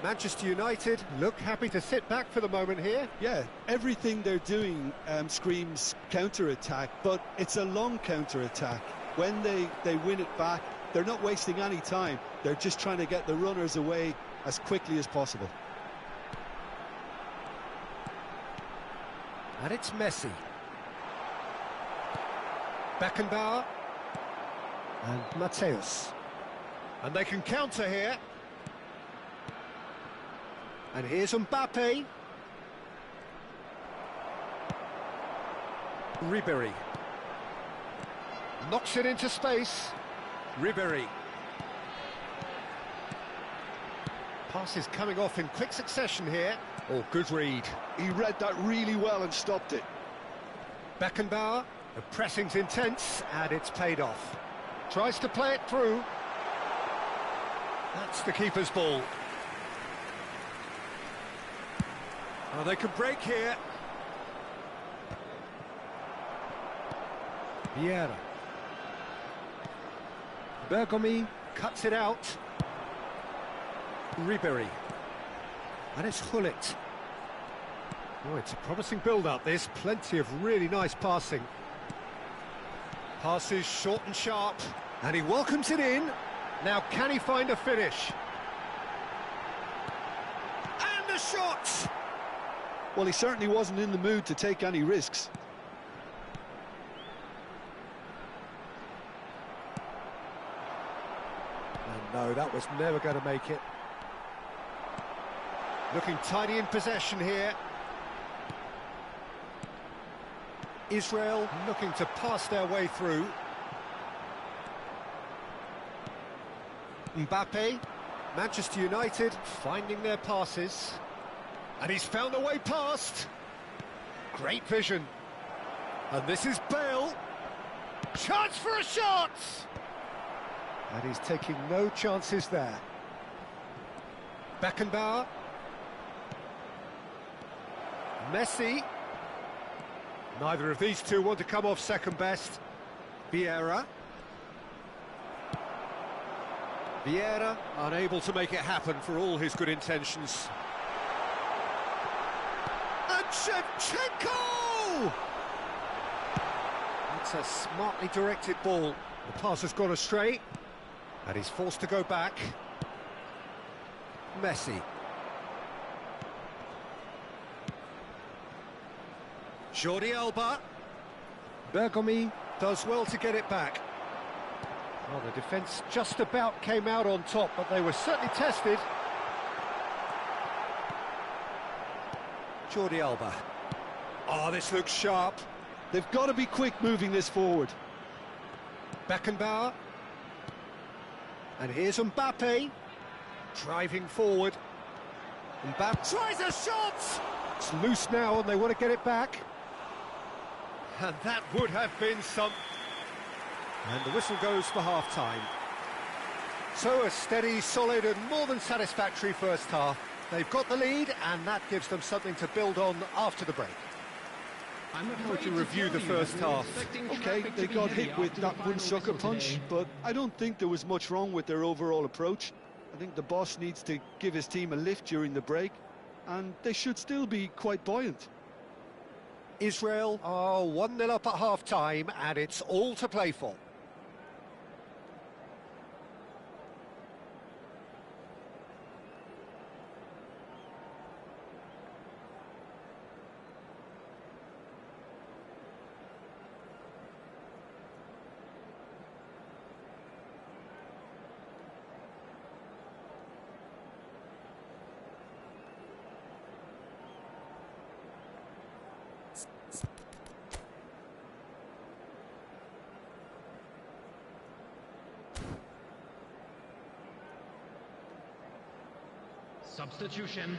Manchester United look happy to sit back for the moment here. Yeah, everything they're doing screams counter-attack, but it's a long counter-attack. When they win it back, they're not wasting any time. They're just trying to get the runners away as quickly as possible. And it's Messi. Beckenbauer. And Mateus. And they can counter here. And here's Mbappe. Ribéry. Knocks it into space. Ribéry. Pass is coming off in quick succession here. Oh, good read. He read that really well and stopped it. Beckenbauer. The pressing's intense, and it's paid off. Tries to play it through. That's the keeper's ball. Oh, they can break here. Vieira. Bergomi cuts it out. Ribéry. And it's Hullet. Oh, it's a promising build-up, this. Plenty of really nice passing. Passes short and sharp. And he welcomes it in. Now, can he find a finish? And the shot! Well, he certainly wasn't in the mood to take any risks. And no, that was never going to make it. Looking tidy in possession here. Israel looking to pass their way through. Mbappe, Manchester United finding their passes. And he's found a way past. Great vision. And this is Bale. Chance for a shot! And he's taking no chances there. Beckenbauer. Messi. Neither of these two want to come off second best. Vieira. Vieira unable to make it happen for all his good intentions. And Shevchenko! That's a smartly directed ball. The pass has gone astray. And he's forced to go back. Messi. Jordi Alba. Bergomi does well to get it back. Well, the defence just about came out on top, but they were certainly tested. Jordi Alba. Oh, this looks sharp. They've got to be quick moving this forward. Beckenbauer. And here's Mbappe. Driving forward. Mbappe tries a shot! It's loose now and they want to get it back. And that would have been some... And the whistle goes for half-time. So a steady, solid and more than satisfactory first half. They've got the lead and that gives them something to build on after the break. How would you review the first half? Okay, they got hit with that one sucker punch, but I don't think there was much wrong with their overall approach. I think the boss needs to give his team a lift during the break, and they should still be quite buoyant. Israel are 1-0 up at half-time, and it's all to play for. Substitution.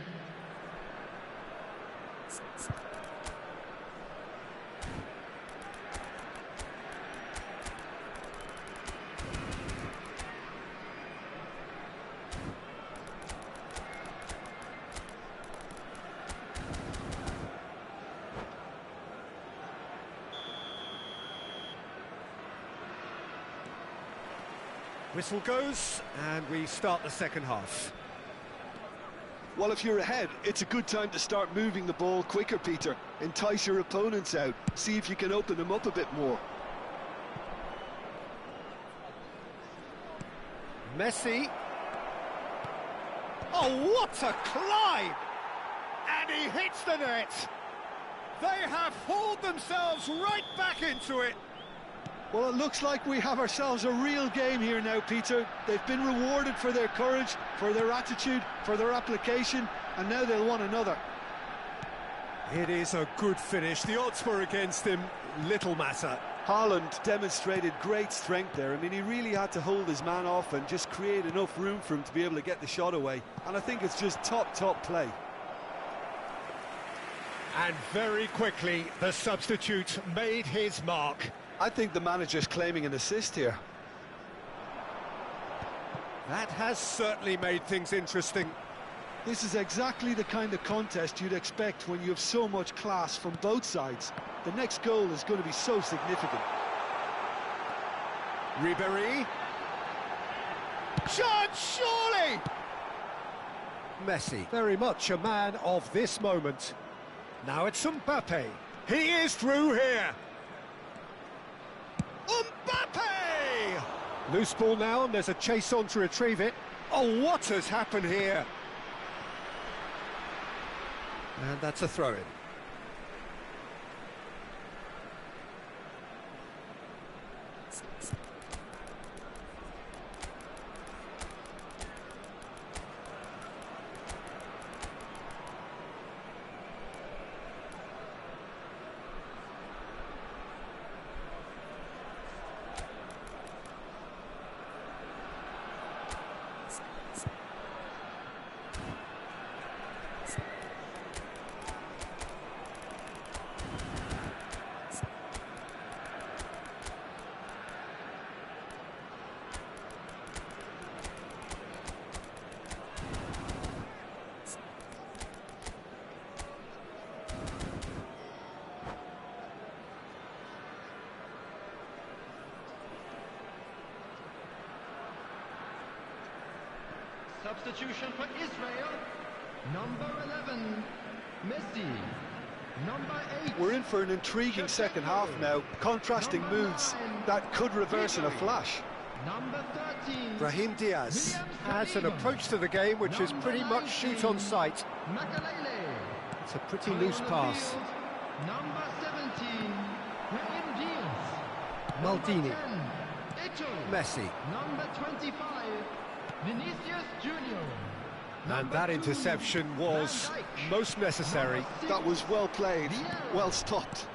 Whistle goes, and we start the second half. Well, if you're ahead, it's a good time to start moving the ball quicker, Peter. Entice your opponents out. See if you can open them up a bit more. Messi. Oh, what a climb! And he hits the net. They have hauled themselves right back into it. Well, it looks like we have ourselves a real game here now, Peter. They've been rewarded for their courage, for their attitude, for their application, and now they'll want another. It is a good finish. The odds were against him. Little matter. Haaland demonstrated great strength there. I mean, he really had to hold his man off and just create enough room for him to be able to get the shot away. And I think it's just top play. And very quickly, the substitute made his mark. I think the manager's claiming an assist here. That has certainly made things interesting. This is exactly the kind of contest you'd expect when you have so much class from both sides. The next goal is going to be so significant. Ribéry. Chance, surely! Messi, very much a man of this moment. Now it's Mbappe. He is through here. Mbappe! Loose ball now, and there's a chase on to retrieve it. Oh, what has happened here? And that's a throw-in. Substitution for Israel. Number 11, Messi. Number 8. We're in for an intriguing second half now. Contrasting moods that could reverse in a flash. Number 13. Brahim Diaz has an approach to the game which is pretty much shoot on sight. Makalele. It's a pretty loose pass. Number 17, Brahim Diaz. Maldini. Number 10, Eto'o. Messi. Number 25, Vinicius Junior. And Number that 2, interception was Van Dijk. most necessary. Number 6, That was well played, Vieira. well stopped.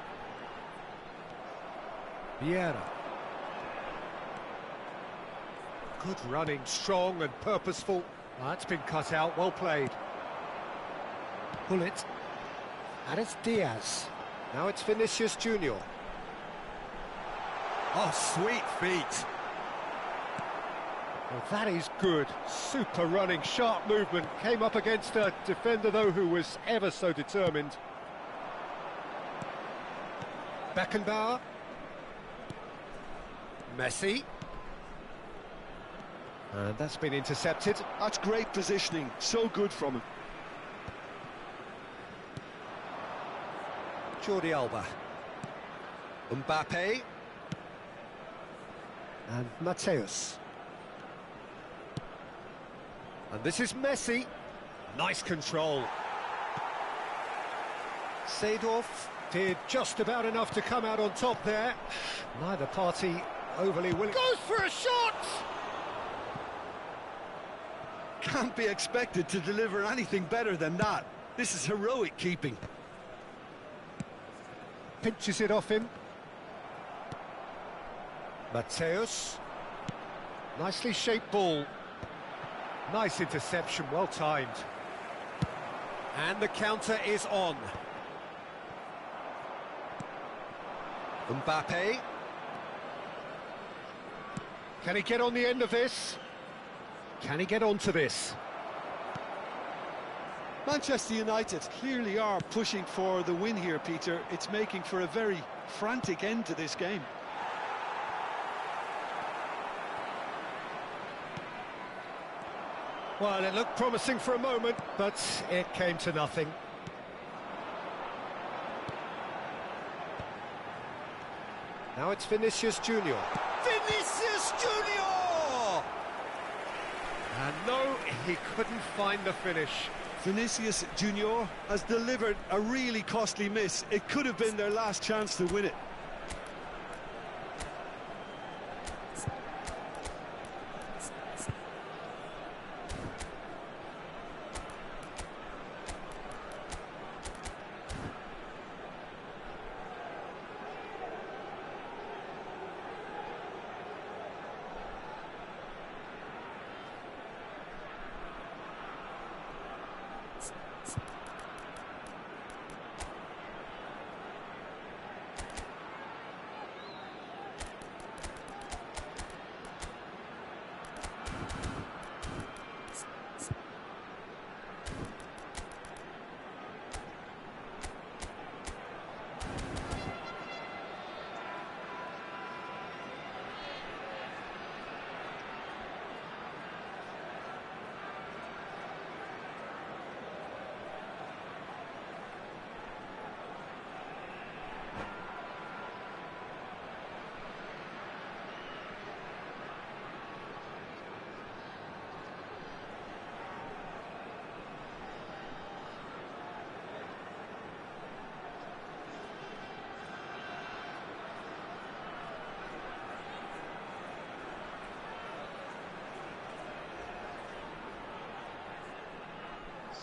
Vieira. Good running, strong and purposeful. That's been cut out, well played. Pull it. And it's Diaz. Now it's Vinicius Junior. Oh, sweet feet. Well, that is good. Super running, sharp movement. Came up against a defender, though, who was ever so determined. Beckenbauer. Messi. And that's been intercepted. That's great positioning, so good from him. Jordi Alba. Mbappe. And Mateus. And this is Messi. Nice control. Seedorf did just about enough to come out on top there. Neither party overly willing. Goes for a shot! Can't be expected to deliver anything better than that. This is heroic keeping. Pinches it off him. Mateus. Nicely shaped ball. Nice interception, well timed. And the counter is on. Mbappe. Can he get on the end of this? Can he get onto this? Manchester United clearly are pushing for the win here, Peter. It's making for a very frantic end to this game. Well, it looked promising for a moment, but it came to nothing. Now it's Vinicius Junior. Vinicius Junior! And no, he couldn't find the finish. Vinicius Junior has delivered a really costly miss. It could have been their last chance to win it.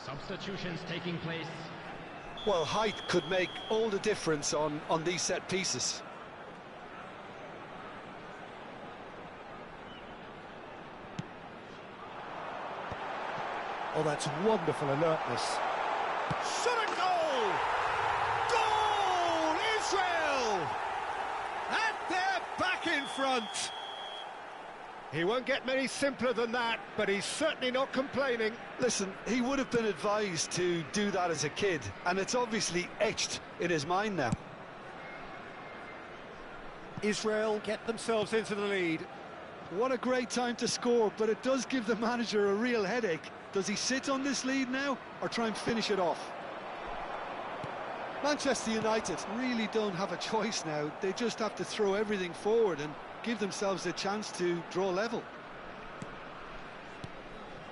Substitutions taking place. Well, height could make all the difference on these set pieces. Oh, that's wonderful alertness. Shot a goal! Goal! Israel! And they're back in front! He won't get many simpler than that, but he's certainly not complaining. Listen, he would have been advised to do that as a kid, and it's obviously etched in his mind now. Israel get themselves into the lead. What a great time to score, but it does give the manager a real headache. Does he sit on this lead now, or try and finish it off? Manchester United really don't have a choice now. They just have to throw everything forward and give themselves a chance to draw level.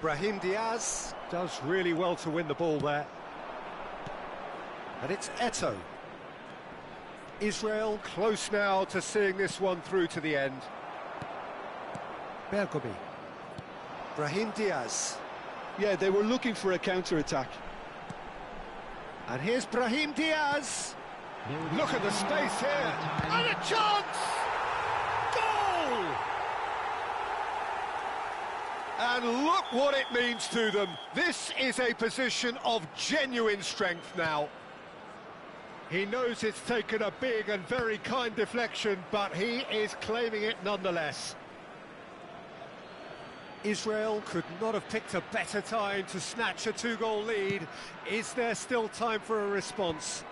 Brahim Diaz does really well to win the ball there. And it's Eto'o. Israel close now to seeing this one through to the end. Bergomi. Brahim Diaz. Yeah, they were looking for a counter-attack. And here's Brahim Diaz. Look at the space here. And a chance! Goal! And look what it means to them. This is a position of genuine strength now. He knows it's taken a big and very kind deflection, but he is claiming it nonetheless. Israel could not have picked a better time to snatch a two-goal lead. Is there still time for a response?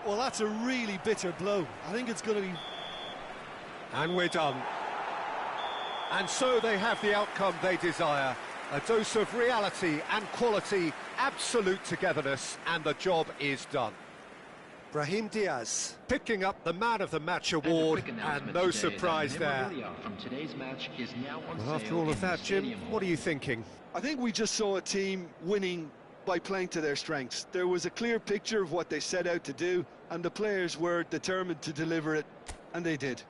Well, that's a really bitter blow. I think it's going to be... And we're done. And so they have the outcome they desire. A dose of reality and quality, absolute togetherness, and the job is done. Brahim Diaz picking up the Man of the Match award, and no surprise there. From today's match is now on Well, after all of that, Jim, what are you thinking? I think we just saw a team winning by playing to their strengths. There was a clear picture of what they set out to do, and the players were determined to deliver it, and they did.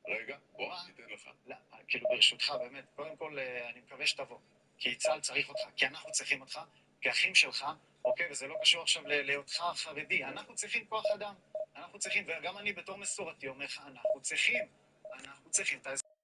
רגע, בוא, ניתן לך. לא, כאילו ברשותך, באמת, קודם כל אני מקווה שתבוא. כי צה"ל צריך אותך, כי אנחנו צריכים אותך, כאחים שלך, אוקיי, וזה לא קשור עכשיו להיותך חרדי. אנחנו צריכים כוח אדם, אנחנו צריכים, וגם אני בתור מסורתי אומר לך, אנחנו צריכים את העזרה.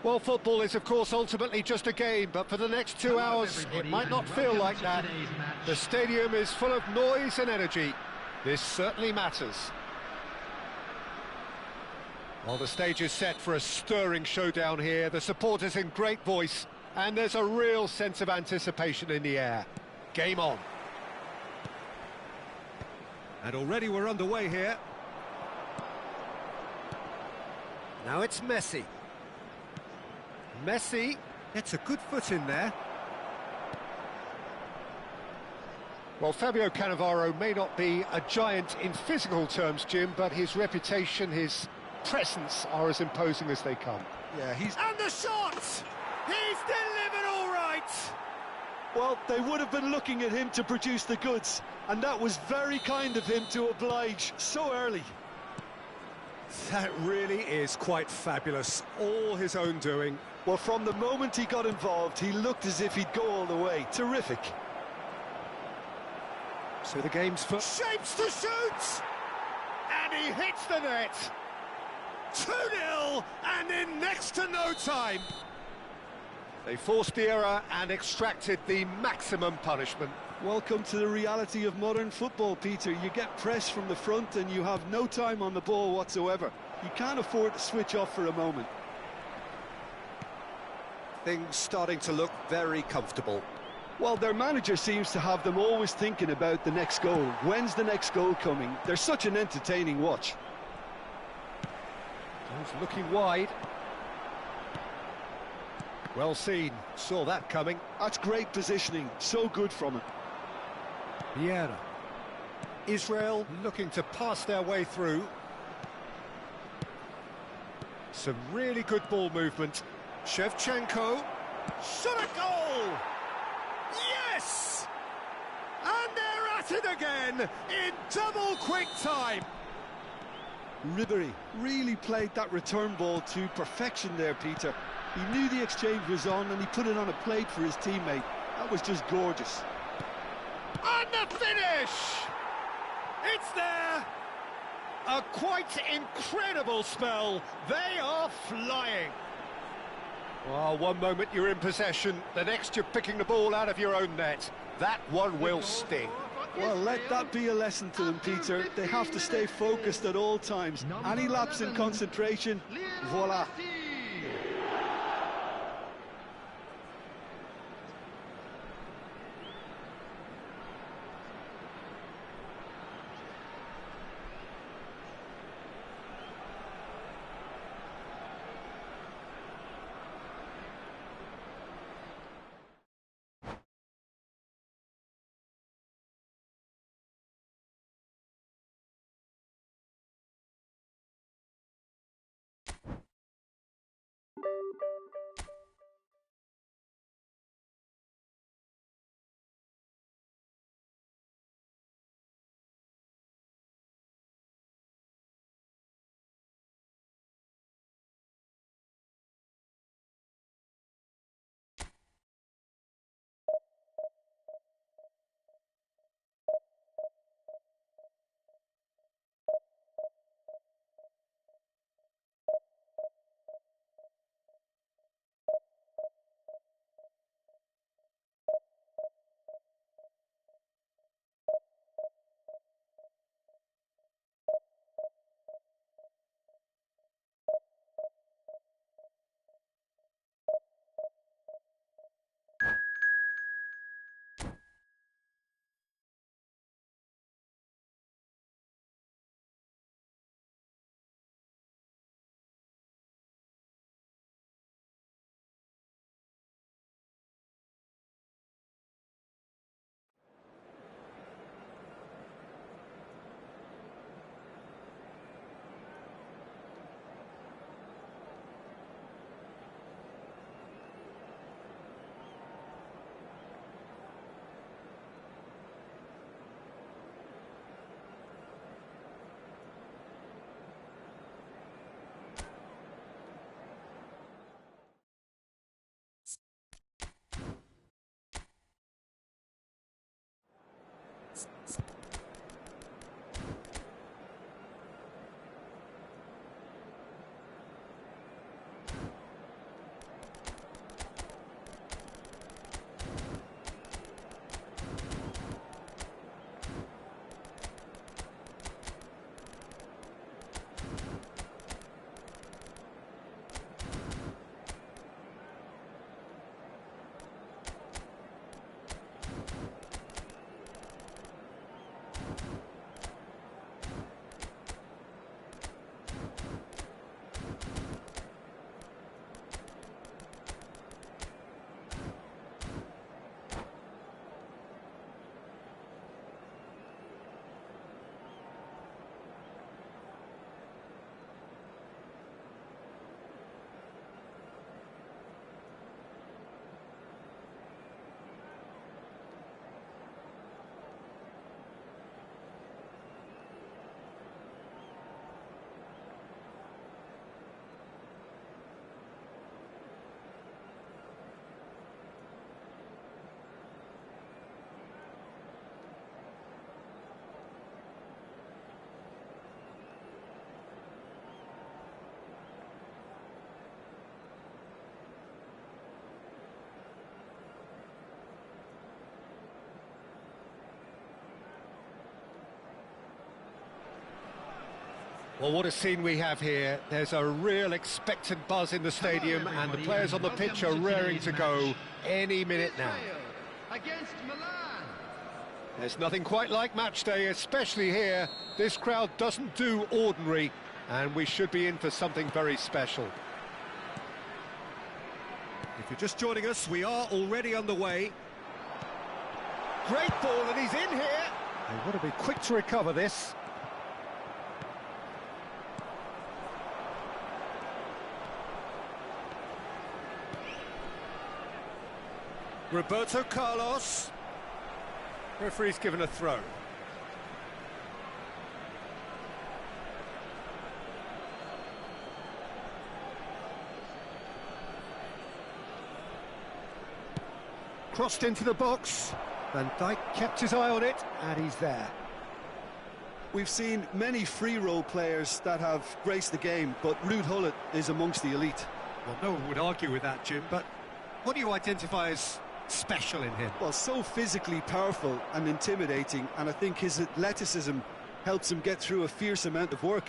Well, football is, of course, ultimately just a game, but for the next 2 hours, it might not feel like that. The stadium is full of noise and energy. This certainly matters. Well, the stage is set for a stirring showdown here. The supporters in great voice, and there's a real sense of anticipation in the air. Game on. And already we're underway here. Now it's Messi. Messi gets a good foot in there. Well, Fabio Cannavaro may not be a giant in physical terms, Jim, but his reputation, his presence are as imposing as they come. Yeah, And the shot! He's delivered all right! Well, they would have been looking at him to produce the goods, and that was very kind of him to oblige so early. That really is quite fabulous. All his own doing. Well, from the moment he got involved, he looked as if he'd go all the way. Terrific. So the game's for... Shapes to shoot! And he hits the net! 2-0, and in next to no time. They forced the error and extracted the maximum punishment. Welcome to the reality of modern football, Peter. You get pressed from the front and you have no time on the ball whatsoever. You can't afford to switch off for a moment. Things starting to look very comfortable. Well, their manager seems to have them always thinking about the next goal. When's the next goal coming? They're such an entertaining watch. He's looking wide. Well seen, saw that coming. That's great positioning, so good from him. Vieira. Israel looking to pass their way through. Some really good ball movement. Shevchenko. Shot a goal! Yes! And they're at it again in double quick time. Ribery really played that return ball to perfection there, Peter. He knew the exchange was on and he put it on a plate for his teammate. That was just gorgeous. And the finish! It's there! A quite incredible spell. They are flying. Well, one moment you're in possession, the next you're picking the ball out of your own net. That one will sting. Well, let that be a lesson to them, Peter. They have to stay focused at all times. Any lapse in concentration, voila. Well, what a scene we have here. There's a real expectant buzz in the stadium, and the players on the pitch are raring to go any minute now. Against Milan. There's nothing quite like match day, especially here. This crowd doesn't do ordinary, and we should be in for something very special. If you're just joining us, we are already underway. Great ball, and he's in here. They want to be quick to recover this. Roberto Carlos. Referee's given a throw. Crossed into the box. Van Dijk kept his eye on it, and he's there. We've seen many free role players that have graced the game, but Ruud Gullit is amongst the elite. Well, no one would argue with that, Jim, but what do you identify as special in him? Well, so physically powerful and intimidating, and I think his athleticism helps him get through a fierce amount of work.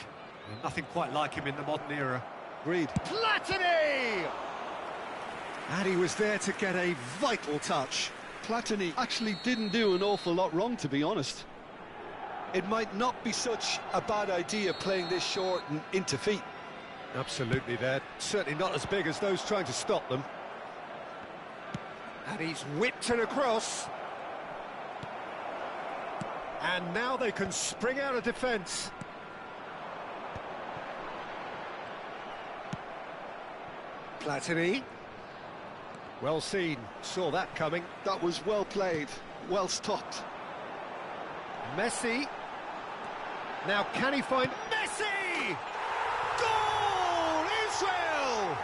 Well, nothing quite like him in the modern era. Agreed. Platini! And he was there to get a vital touch. Platini actually didn't do an awful lot wrong, to be honest. It might not be such a bad idea playing this short and into feet. Absolutely, they're certainly not as big as those trying to stop them. And he's whipped it across. And now they can spring out of defence. Platini. Well seen, saw that coming. That was well played, well stopped. Messi. Now can he find Messi? Goal! Israel!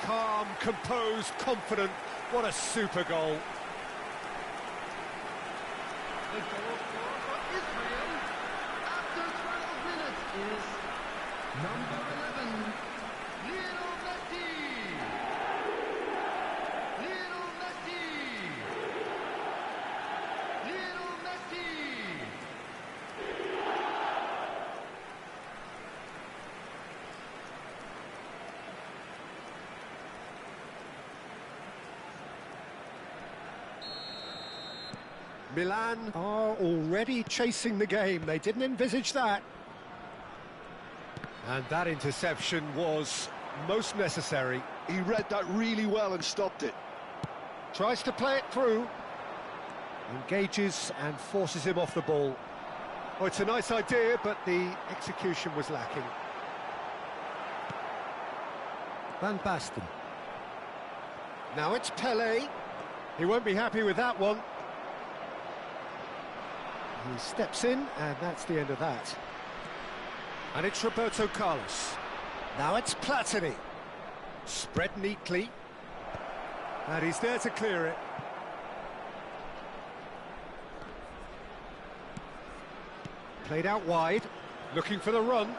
Calm, composed, confident. What a super goal. The goal scorer for Israel after 12 minutes is number 11, Lionel Messi. Lionel Messi. Lionel Messi. Milan are already chasing the game. They didn't envisage that. And that interception was most necessary. He read that really well and stopped it. Tries to play it through. Engages and forces him off the ball. Oh, it's a nice idea, but the execution was lacking. Van Basten. Now it's Pelé. He won't be happy with that one. He steps in, and that's the end of that. And it's Roberto Carlos. Now it's Platini. Spread neatly. And he's there to clear it. Played out wide, looking for the run.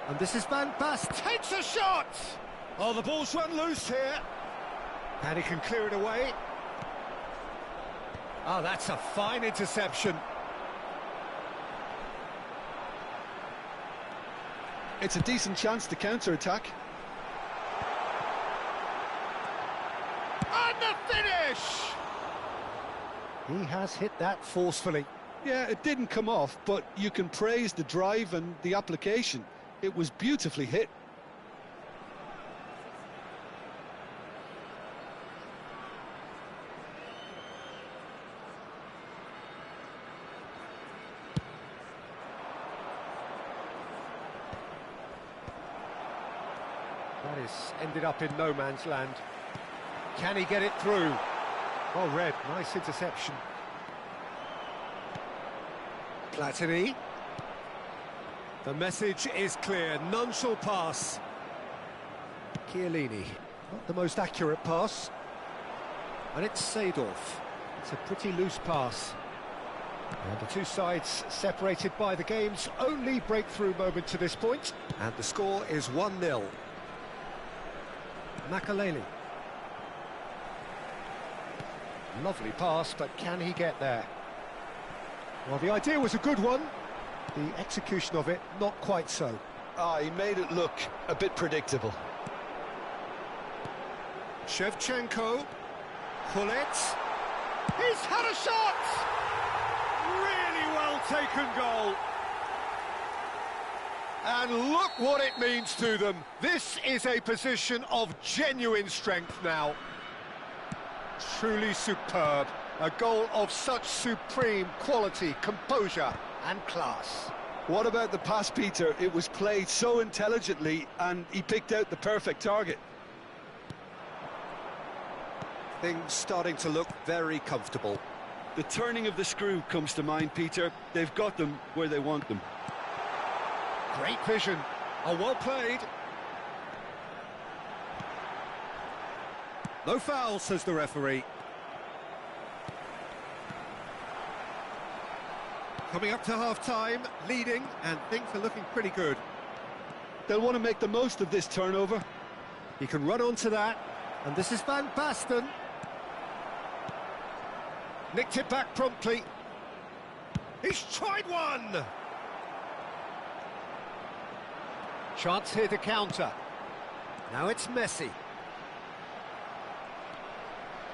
And this is Van Basten. Takes a shot! Oh, the ball's run loose here. And he can clear it away. Oh, that's a fine interception. It's a decent chance to counter-attack. And the finish! He has hit that forcefully. Yeah, it didn't come off, but you can praise the drive and the application. It was beautifully hit. That is ended up in no man's land. Can he get it through? Oh, Red, nice interception. Platini. The message is clear, none shall pass. Chiellini, not the most accurate pass. And it's Seedorf. It's a pretty loose pass. And the two sides separated by the game's only breakthrough moment to this point. And the score is 1-0. Makaleli. Lovely pass, but can he get there? Well, the idea was a good one. The execution of it, not quite so. Ah, he made it look a bit predictable. Shevchenko. Gullit. He's had a shot! Really well taken goal. And look what it means to them. This is a position of genuine strength now. Truly superb. A goal of such supreme quality, composure and class. What about the pass, Peter? It was played so intelligently and he picked out the perfect target. Things starting to look very comfortable. The turning of the screw comes to mind, Peter. They've got them where they want them. Great vision. Oh, well played. No foul, says the referee. Coming up to half-time, leading, and things are looking pretty good. They'll want to make the most of this turnover. He can run onto that, and this is Van Basten. Nicked it back promptly. He's tried one! Chance here to counter. Now it's Messi.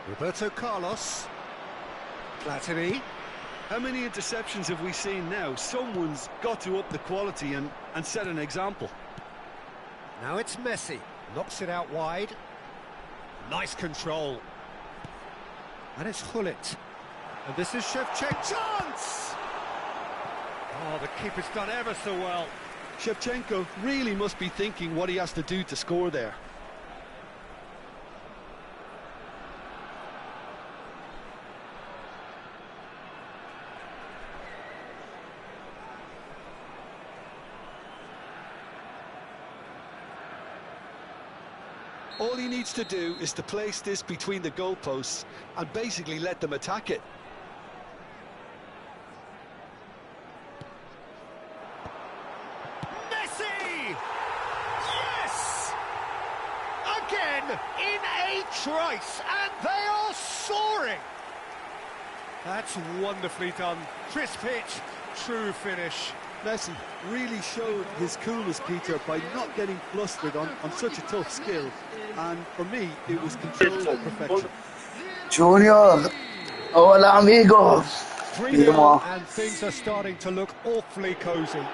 Roberto Carlos. Platini. How many interceptions have we seen now? Someone's got to up the quality and set an example. Now it's Messi. Knocks it out wide. Nice control. And it's Gullit. And this is Shevchenko. Chance! Oh, the keeper's done ever so well. Shevchenko really must be thinking what he has to do to score there. All he needs to do is to place this between the goalposts and basically let them attack it. Messi! Yes! Again, in a trice, and they are soaring! That's wonderfully done. Crisp hit, true finish. Messi really showed his coolness, Peter, by not getting flustered on such a tough skill. And for me, it was controlled to perfection. Junior! Hola, amigo! 3-0, and things are starting to look awfully cosy.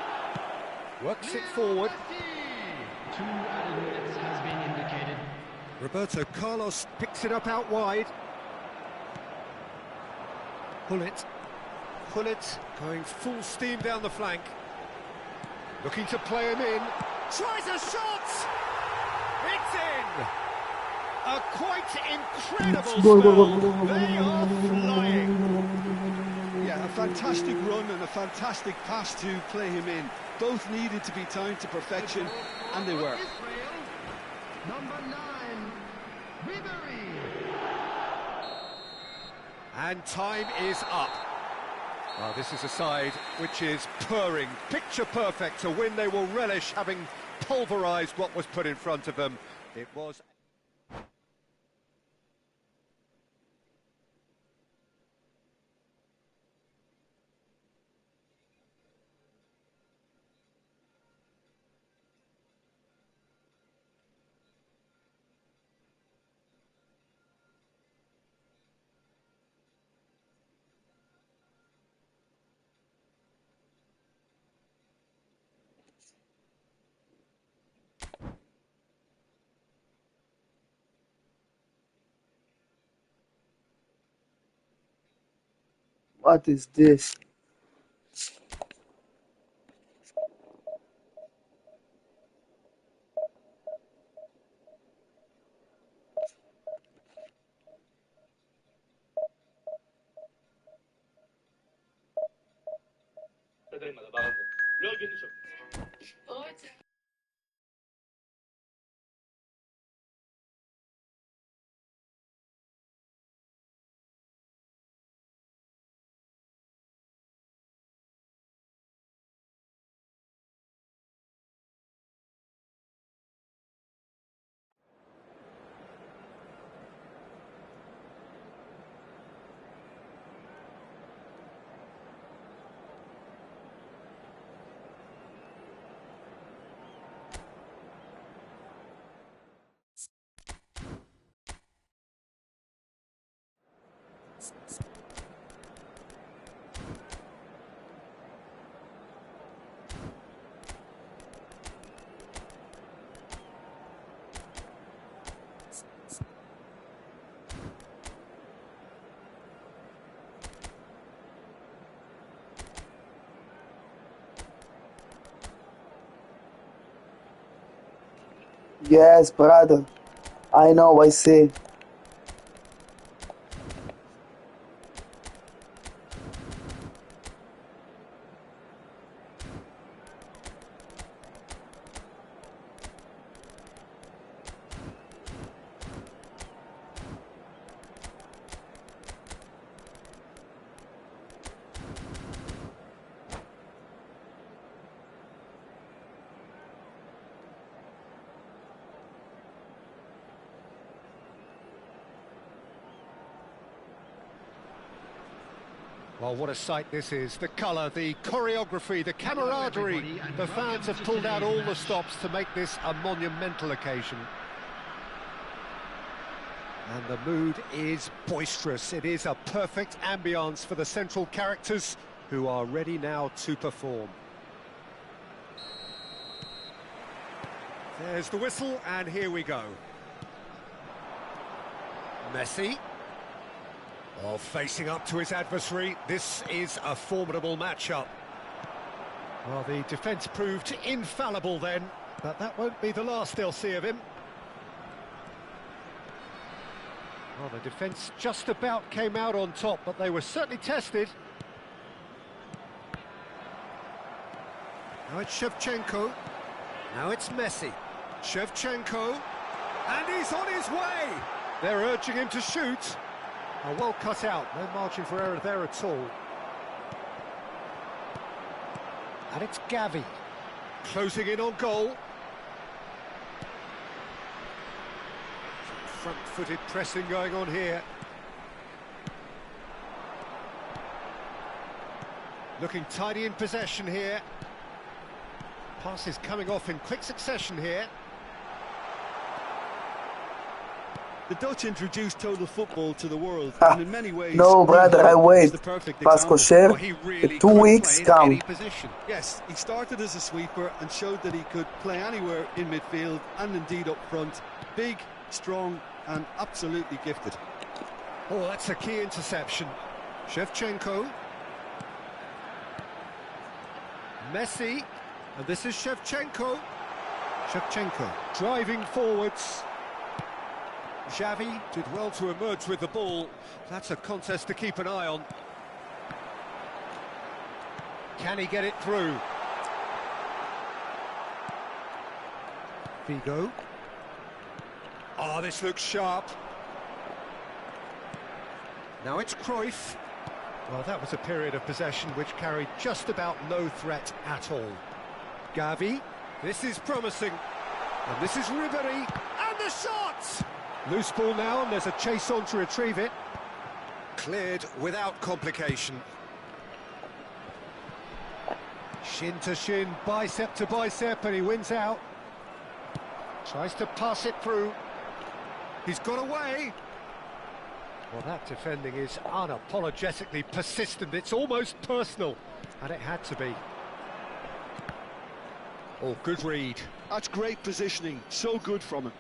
Works it forward. 2 added minutes has been indicated. Roberto Carlos picks it up out wide. Gullit. Gullit going full steam down the flank. Looking to play him in. Tries a shot! It's in! A quite incredible spell. They are flying. Yeah, a fantastic run and a fantastic pass to play him in. Both needed to be timed to perfection, and they were. Israel, number 9, Ribery. And time is up. Well, this is a side which is purring, picture perfect, a win they will relish, having pulverised what was put in front of them. It was... What is this? Yes, brother. I know, I see. Well, what a sight this is. The colour, the choreography, the camaraderie. The fans have pulled out all the stops to make this a monumental occasion. And the mood is boisterous. It is a perfect ambience for the central characters who are ready now to perform. There's the whistle, and here we go. Messi. Well, facing up to his adversary, this is a formidable matchup. Well, the defence proved infallible then, but that won't be the last they'll see of him. Well, the defence just about came out on top, but they were certainly tested. Now it's Shevchenko. Now it's Messi. Shevchenko. And he's on his way! They're urging him to shoot. Oh, well cut out, no margin for error there at all. And it's Gavi, closing in on goal. Front-footed pressing going on here. Looking tidy in possession here. Passes coming off in quick succession here. The Dutch introduced total football to the world, and in many ways... No, brother, I wait. Pascocher, the 2 weeks come. Yes, he started as a sweeper and showed that he could play anywhere in midfield and indeed up front. Big, strong and absolutely gifted. Oh, that's a key interception. Shevchenko. Messi. And this is Shevchenko. Shevchenko driving forwards. Xavi did well to emerge with the ball. That's a contest to keep an eye on. Can he get it through? Figo. Oh, this looks sharp. Now it's Cruyff. Well, that was a period of possession which carried just about no threat at all. Gavi. This is promising. And this is Ribery. And the shot! Loose ball now, and there's a chase on to retrieve it. Cleared without complication. Shin to shin, bicep to bicep, and he wins out. Tries to pass it through. He's got away. Well, that defending is unapologetically persistent. It's almost personal, and it had to be. Oh, good read. That's great positioning, so good from him.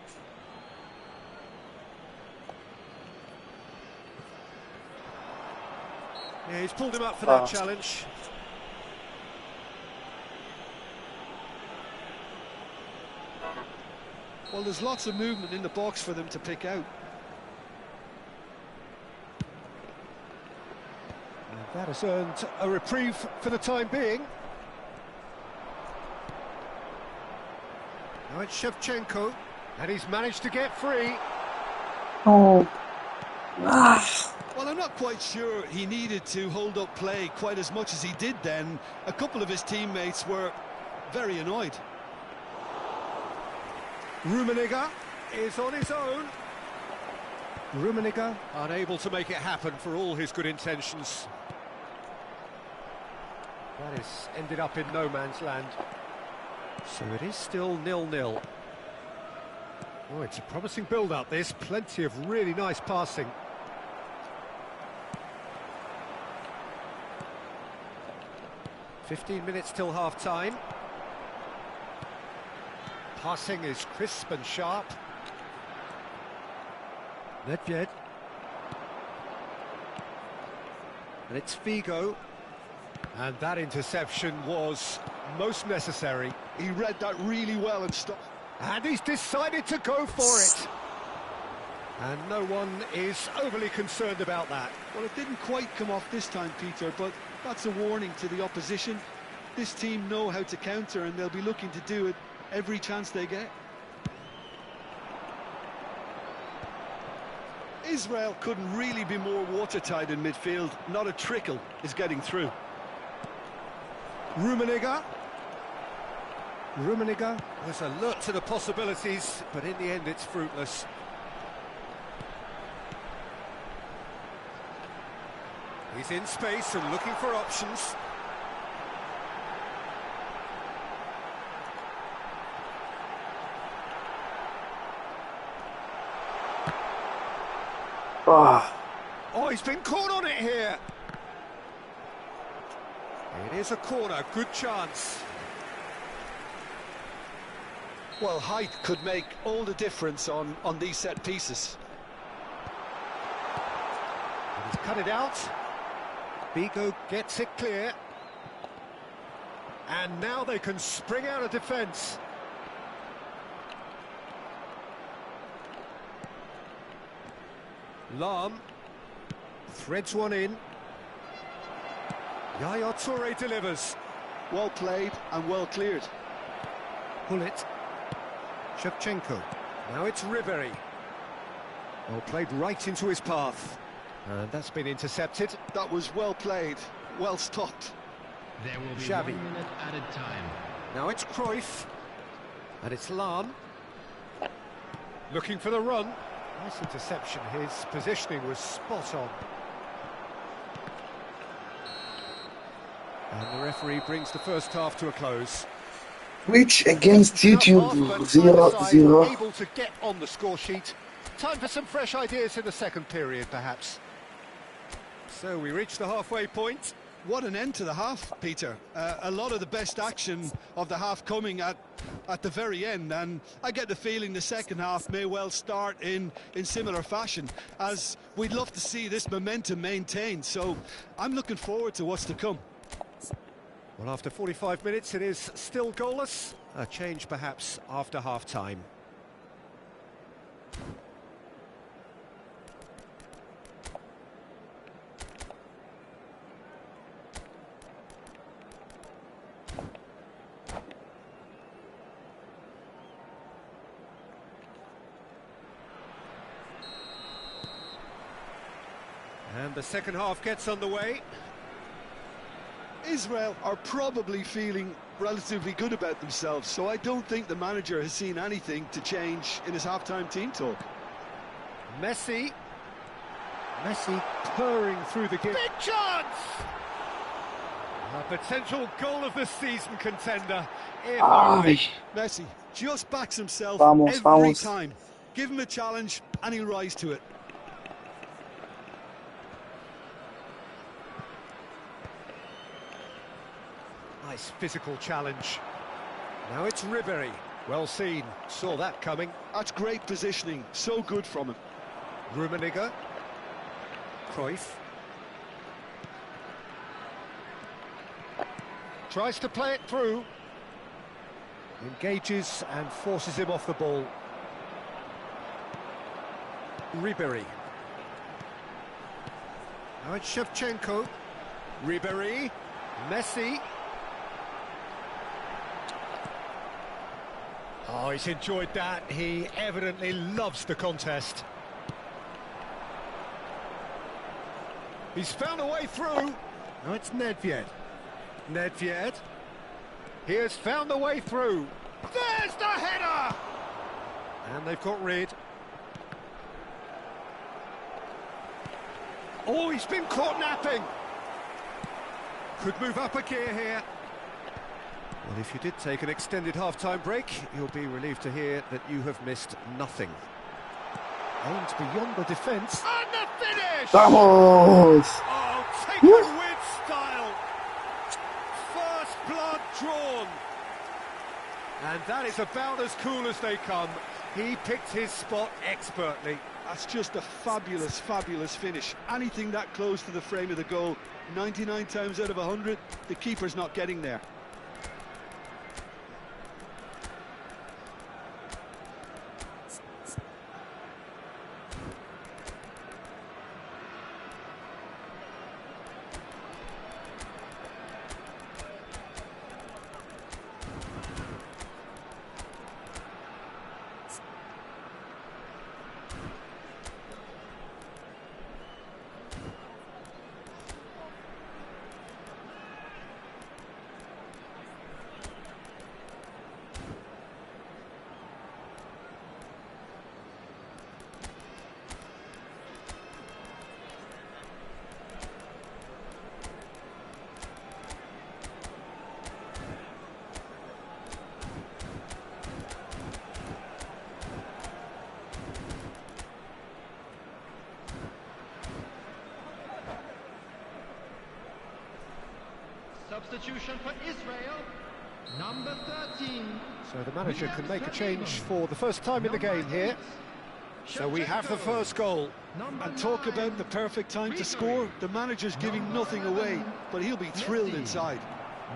Yeah, he's pulled him up for that challenge. Well, there's lots of movement in the box for them to pick out. And that has earned a reprieve for the time being. Now it's Shevchenko, and he's managed to get free. Oh. Well, I'm not quite sure he needed to hold up play quite as much as he did then. A couple of his teammates were very annoyed. Rummenigge is on his own. Rummenigge unable to make it happen for all his good intentions. That has ended up in no man's land. So it is still 0-0. Oh, it's a promising build-up, this. Plenty of really nice passing. 15 minutes till half-time. Passing is crisp and sharp. Nedved. And it's Figo. And that interception was most necessary. He read that really well and stopped. And he's decided to go for it. And no one is overly concerned about that. Well, it didn't quite come off this time, Peter, but that's a warning to the opposition. This team know how to counter, and they'll be looking to do it every chance they get. Israel couldn't really be more watertight in midfield. Not a trickle is getting through. Rummenigge was alert to the possibilities, but in the end it's fruitless. He's in space and looking for options. Oh, he's been caught on it here. It is a corner, good chance. Well, height could make all the difference on these set pieces. And he's cut it out. Figo gets it clear. And now they can spring out of defence. Lahm threads one in. Yaya Toure delivers. Well played and well cleared. Hullet. Shevchenko. Now it's Ribéry. Well played right into his path. And that's been intercepted. That was well played, well stopped. There will be Xavi. 1 minute added time. Now it's Cruyff. And it's Lahm. Looking for the run. Nice interception. His positioning was spot on. And the referee brings the first half to a close. Twitch against YouTube 0-0. Able to get on the score sheet. Time for some fresh ideas in the second period, perhaps. So we reach the halfway point. What an end to the half, Peter. A lot of the best action of the half coming at the very end, and I get the feeling the second half may well start in similar fashion, as we'd love to see this momentum maintained. So I'm looking forward to what's to come. Well, after 45 minutes, it is still goalless. A change, perhaps, after half-time. And the second half gets underway. Israel are probably feeling relatively good about themselves, so I don't think the manager has seen anything to change in his half-time team talk. Messi purring through the game. Big chance! A potential goal of the season contender. If only. Messi just backs himself Vamos. time. Give him a challenge and he'll rise to it. Nice physical challenge. Now it's Ribéry. Well seen. Saw that coming. That's great positioning. So good from him. Rummenigge. Cruyff. Tries to play it through. Engages and forces him off the ball. Ribéry. Now it's Shevchenko. Ribéry. Messi. Oh, he's enjoyed that. He evidently loves the contest. He's found a way through. Now it's Nedved. Nedved. He has found a way through. There's the header! And they've got rid. Oh, he's been caught napping. Could move up a gear here. Well, if you did take an extended half-time break, you'll be relieved to hear that you have missed nothing. Aimed beyond the defence. And the finish! Vamos! Oh, taken with style. And that is about as cool as they come. He picked his spot expertly. That's just a fabulous, fabulous finish. Anything that close to the frame of the goal, 99 times out of 100, the keeper's not getting there. Substitution for Israel, number 13. So the manager can make a change for the first time in the game here. So we have the first goal. And talk about the perfect time to score. The manager's giving nothing away, but he'll be thrilled inside.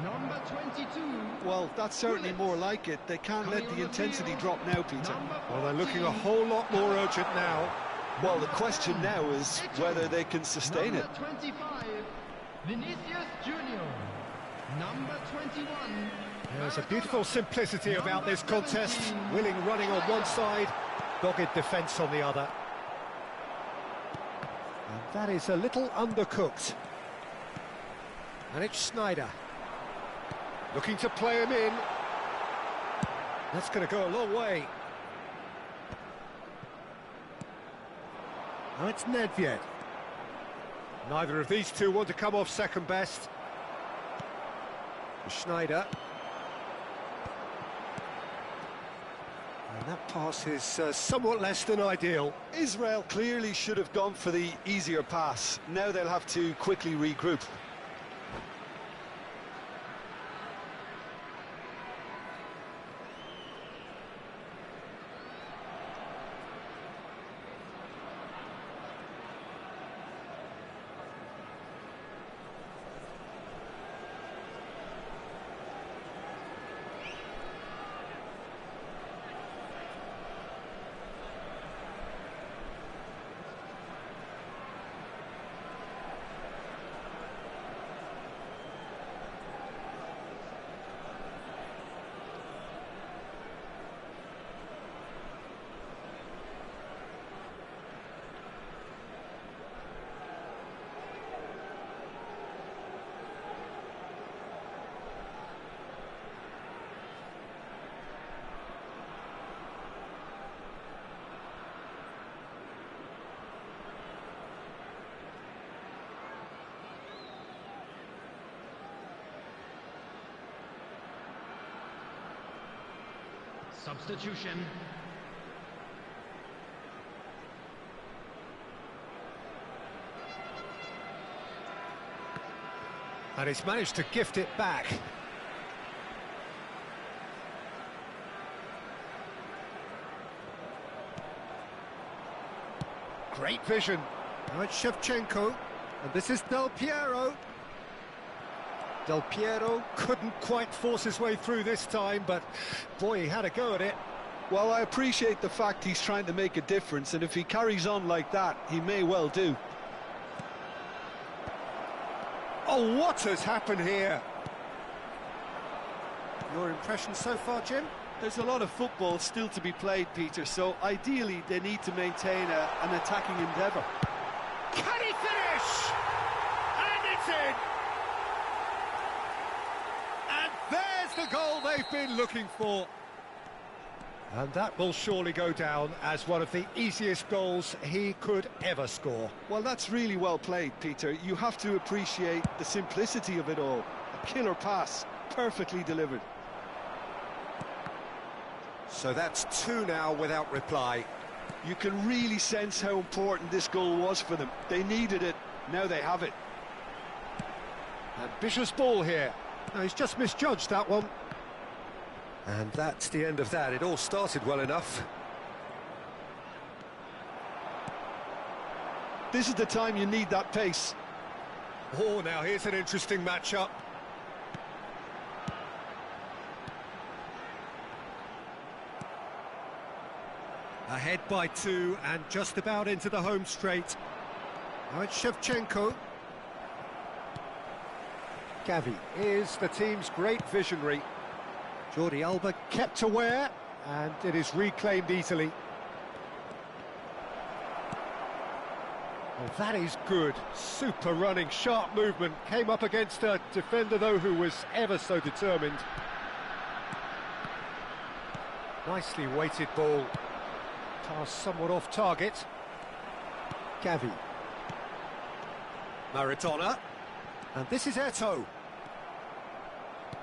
Number 22. Well, that's certainly more like it. They can't let the intensity drop now, Peter. Well, they're looking a whole lot more urgent now. Well, the question now is whether they can sustain it. Number 25, Vinicius Junior. Number 21. There's a beautiful simplicity about this contest. Willing running on one side, dogged defence on the other. And that is a little undercooked. And it's Sneijder. Looking to play him in. That's going to go a long way. Now it's Nedved. Neither of these two want to come off second best. Sneijder. And that pass is somewhat less than ideal. Israel clearly should have gone for the easier pass. Now they'll have to quickly regroup. Substitution. And he's managed to gift it back. Great vision. Now it's Shevchenko, and this is Del Piero. Del Piero couldn't quite force his way through this time, but boy, he had a go at it. Well, I appreciate the fact he's trying to make a difference, and if he carries on like that, he may well do. Oh, what has happened here? Your impression so far, Jim? There's a lot of football still to be played, Peter, so ideally they need to maintain an attacking endeavour. Can he finish? And it's in! And there's the goal they've been looking for. And that will surely go down as one of the easiest goals he could ever score. Well, that's really well played, Peter. You have to appreciate the simplicity of it all. A killer pass, perfectly delivered. So that's two now without reply. You can really sense how important this goal was for them. They needed it, now they have it. Ambitious ball here. No, he's just misjudged that one. And that's the end of that. It all started well enough. This is the time you need that pace. Oh, now here's an interesting matchup. Ahead by 2 and just about into the home straight. Now it's Shevchenko. Gavi is the team's great visionary. Jordi Alba kept aware, and it is reclaimed easily. Oh, that is good. Super running, sharp movement. Came up against a defender, though, who was ever so determined. Nicely weighted ball. Pass somewhat off target. Gavi. Maradona. And this is Eto'o.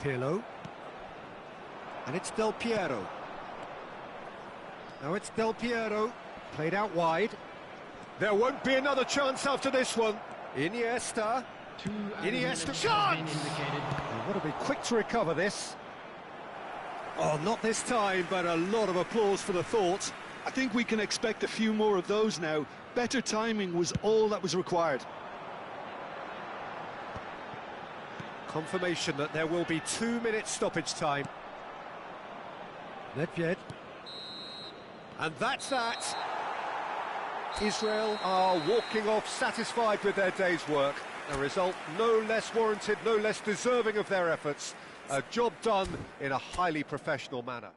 Pirlo. And it's Del Piero. Now it's Del Piero. Played out wide. There won't be another chance after this one. Iniesta. Iniesta. Chance! They've got to be quick to recover this. Oh, not this time, but a lot of applause for the thought. I think we can expect a few more of those now. Better timing was all that was required. Confirmation that there will be 2 minutes stoppage time. Nedved. And that's that. Israel are walking off satisfied with their day's work. A result no less warranted, no less deserving of their efforts. A job done in a highly professional manner.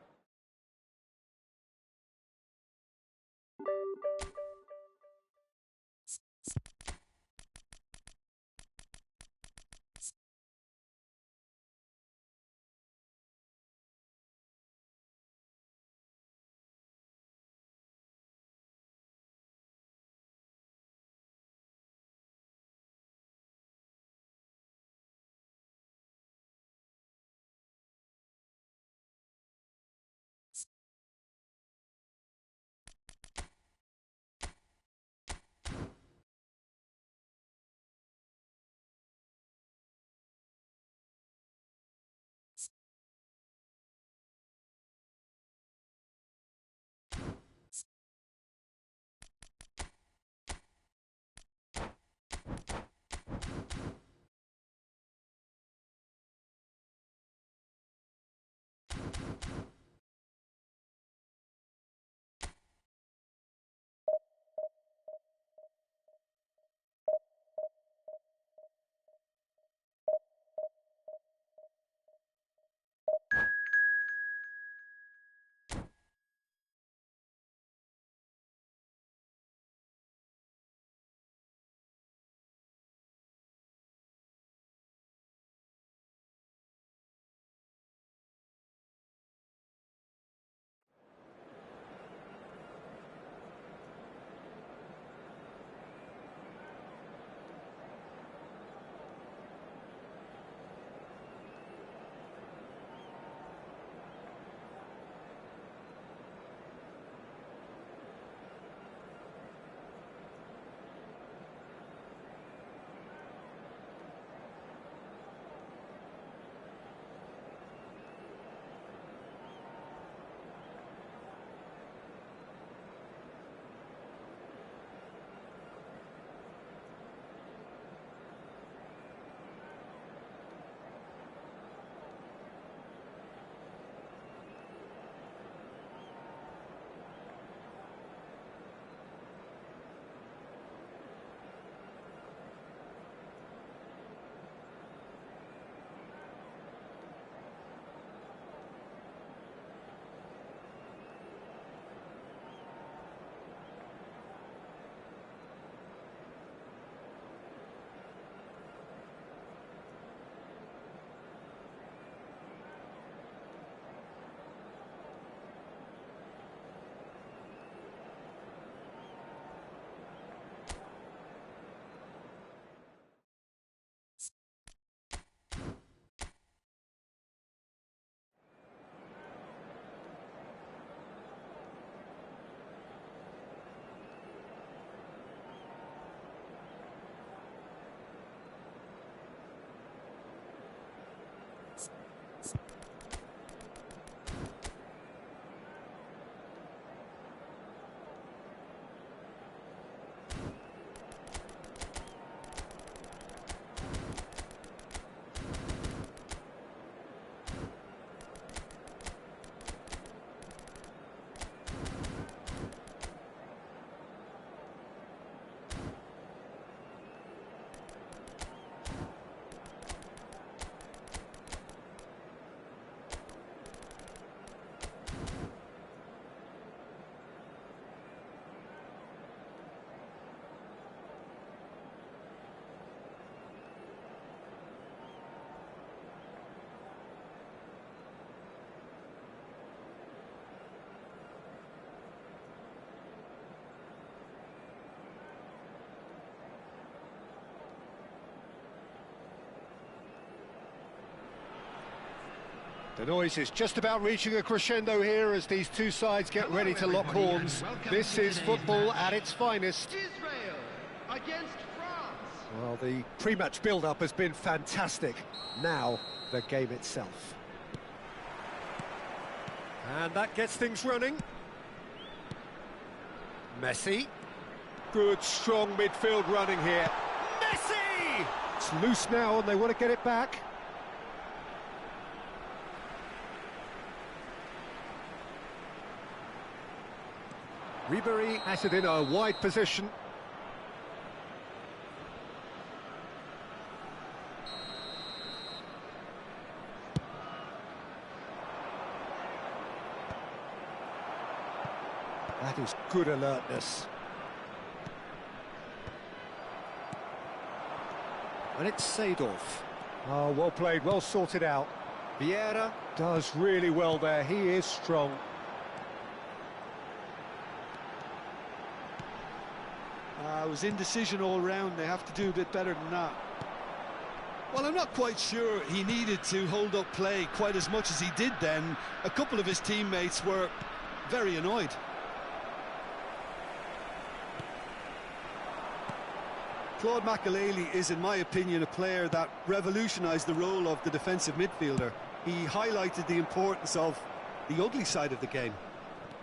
The noise is just about reaching a crescendo here as these two sides get ready to lock horns. This is football at its finest. Israel against France. Well, the pre-match build-up has been fantastic. Now, the game itself. And that gets things running. Messi. Good, strong midfield running here. Messi! It's loose now and they want to get it back. Ribery has it in a wide position. That is good alertness. And it's Seedorf. Oh, well played, well sorted out. Vieira does really well there, he is strong. It was indecision all round. They have to do a bit better than that. Well, I'm not quite sure he needed to hold up play quite as much as he did then. A couple of his teammates were very annoyed. Claude Makelele is, in my opinion, a player that revolutionised the role of the defensive midfielder. He highlighted the importance of the ugly side of the game.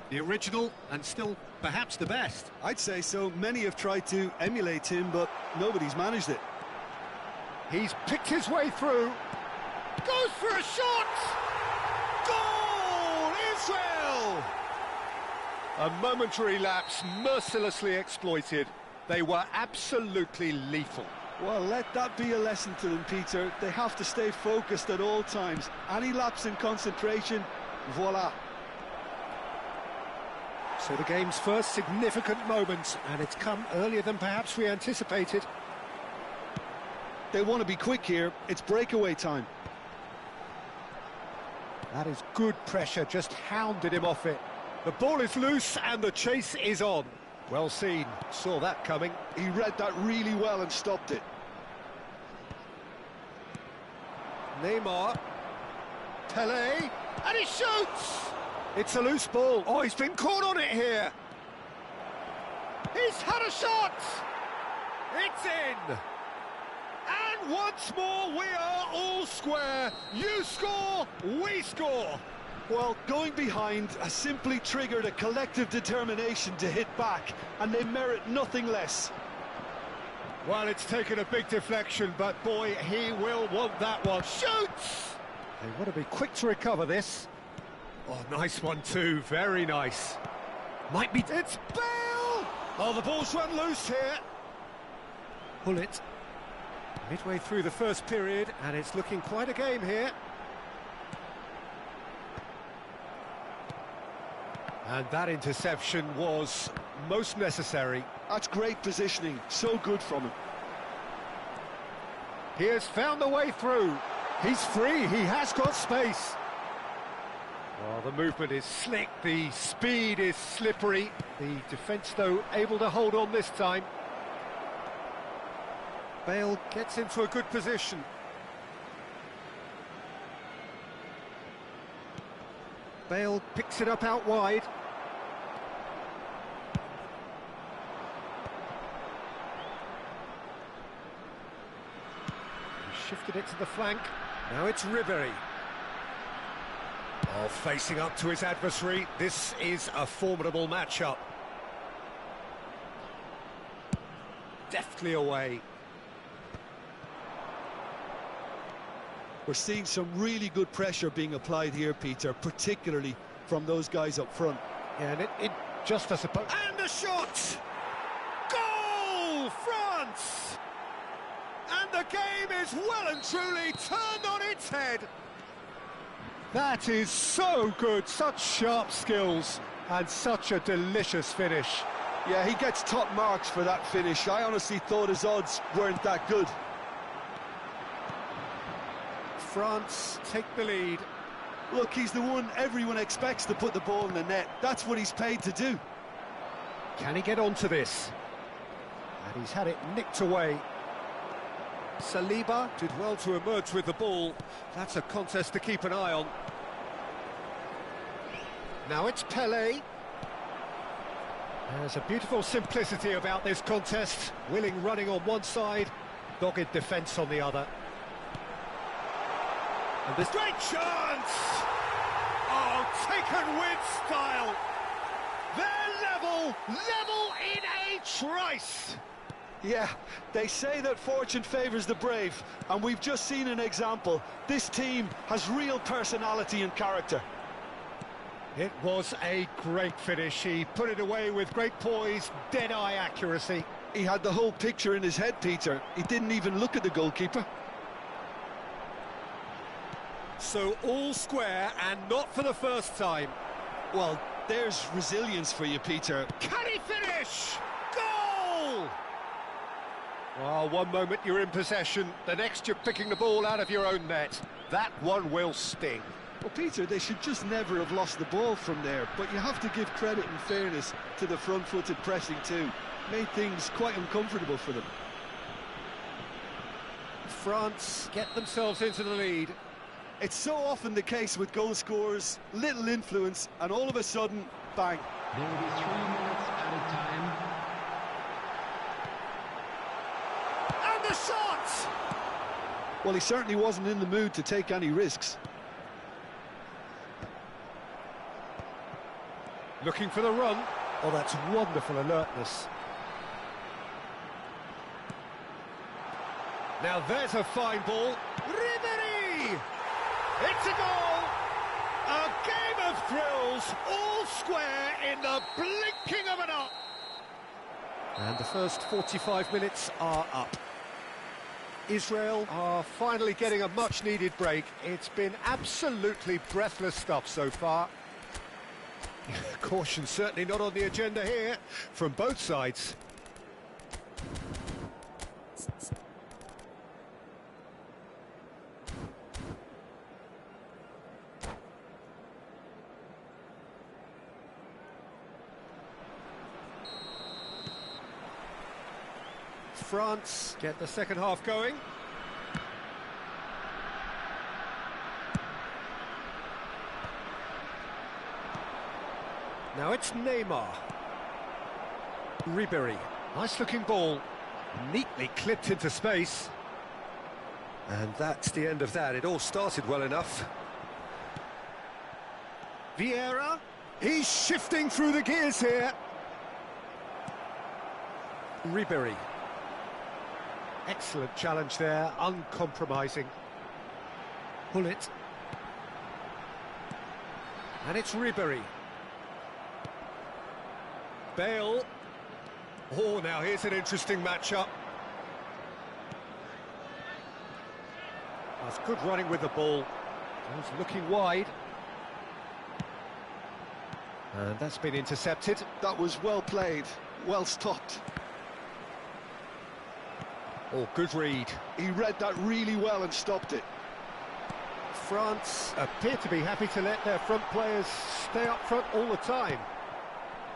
The original and still perhaps the best. I'd say so. Many have tried to emulate him, but nobody's managed it. He's picked his way through. Goes for a shot! Goal! Israel! A momentary lapse mercilessly exploited. They were absolutely lethal. Well, let that be a lesson to them, Peter. They have to stay focused at all times. Any lapse in concentration, voila. So the game's first significant moment, and it's come earlier than perhaps we anticipated. They want to be quick here. It's breakaway time. That is good pressure, just hounded him off it. The ball is loose and the chase is on. Well seen, saw that coming. He read that really well and stopped it. Neymar. Pelé. And he shoots! It's a loose ball. Oh, he's been caught on it here. He's had a shot! It's in! And once more, we are all square. You score, we score. Well, going behind has simply triggered a collective determination to hit back, and they merit nothing less. Well, it's taken a big deflection, but boy, he will want that one. Shoots! They want to be quick to recover this. Oh, nice one too, very nice. Might be... It's Bale! Oh, the ball's run loose here. Pull it. Midway through the first period, and it's looking quite a game here. And that interception was most necessary. That's great positioning, so good from him. He has found the way through. He's free, he has got space. Well, the movement is slick, the speed is slippery. The defence, though, able to hold on this time. Bale gets into a good position. Bale picks it up out wide. He shifted it to the flank. Now it's Ribery. Oh, facing up to his adversary. This is a formidable matchup. Deftly away. We're seeing some really good pressure being applied here, Peter, particularly from those guys up front. Yeah, and it just, I suppose... And a shot! Goal! France! And the game is well and truly turned on its head. That is so good, such sharp skills, and such a delicious finish. Yeah, he gets top marks for that finish. I honestly thought his odds weren't that good. France take the lead. Look, he's the one everyone expects to put the ball in the net. That's what he's paid to do. Can he get onto this? And he's had it nicked away. Saliba did well to emerge with the ball. That's a contest to keep an eye on. Now it's Pelé. There's a beautiful simplicity about this contest. Willing running on one side, dogged defence on the other. And this great chance! Oh, taken with style! They're level in a trice! Yeah, they say that fortune favours the brave, and we've just seen an example. This team has real personality and character. It was a great finish. He put it away with great poise, dead-eye accuracy. He had the whole picture in his head, Peter. He didn't even look at the goalkeeper. So all square, and not for the first time. Well, there's resilience for you, Peter. Can he finish? Goal! Well, one moment you're in possession, the next you're picking the ball out of your own net. That one will sting. Well, Peter, they should just never have lost the ball from there, but you have to give credit and fairness to the front-footed pressing too. Made things quite uncomfortable for them. France get themselves into the lead. It's so often the case with goal scorers, little influence, and all of a sudden, bang. There will be 3 minutes added time. And the shot! Well, he certainly wasn't in the mood to take any risks. Looking for the run. Oh, that's wonderful alertness. Now there's a fine ball. Ribéry! It's a goal! A game of thrills, all square in the blinking of an eye. And the first 45 minutes are up. Israel are finally getting a much-needed break. It's been absolutely breathless stuff so far. Caution certainly not on the agenda here, from both sides. France get the second half going. Now it's Neymar. Ribéry. Nice looking ball. Neatly clipped into space. And that's the end of that. It all started well enough. Vieira. He's shifting through the gears here. Ribéry. Excellent challenge there, uncompromising. Pull it. And it's Ribéry. Bale. Oh, now here's an interesting matchup. That's good running with the ball. He's looking wide. And that's been intercepted. That was well played, well stopped. Oh, good read. He read that really well and stopped it. France appear to be happy to let their front players stay up front all the time.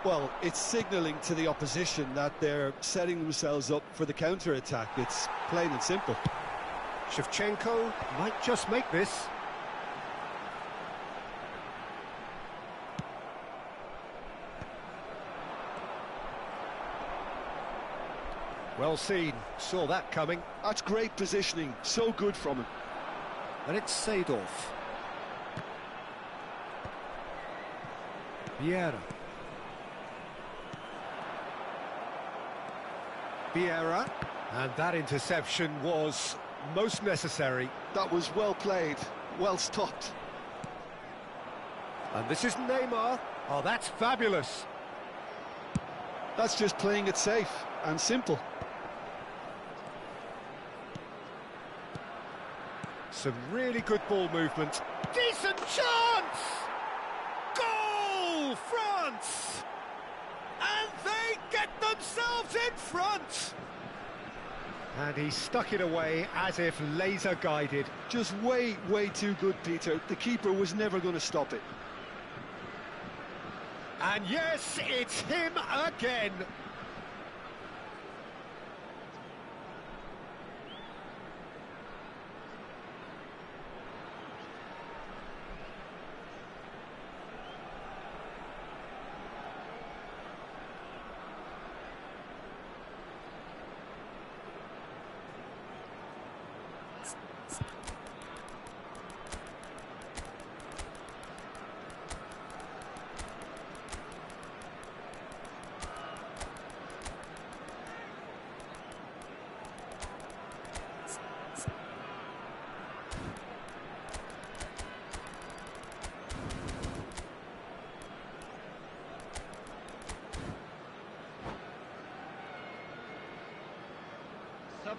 Well, it's signalling to the opposition that they're setting themselves up for the counter-attack. It's plain and simple. Shevchenko might just make this. Well seen, saw that coming. That's great positioning, so good from him. And it's Seedorf. Vieira. Vieira. And that interception was most necessary. That was well played, well stopped. And this is Neymar. Oh, that's fabulous. That's just playing it safe and simple. Some really good ball movement. Decent chance! Goal, France! And they get themselves in front! And he stuck it away as if laser guided. Just way too good, Peter. The keeper was never going to stop it. And yes, it's him again.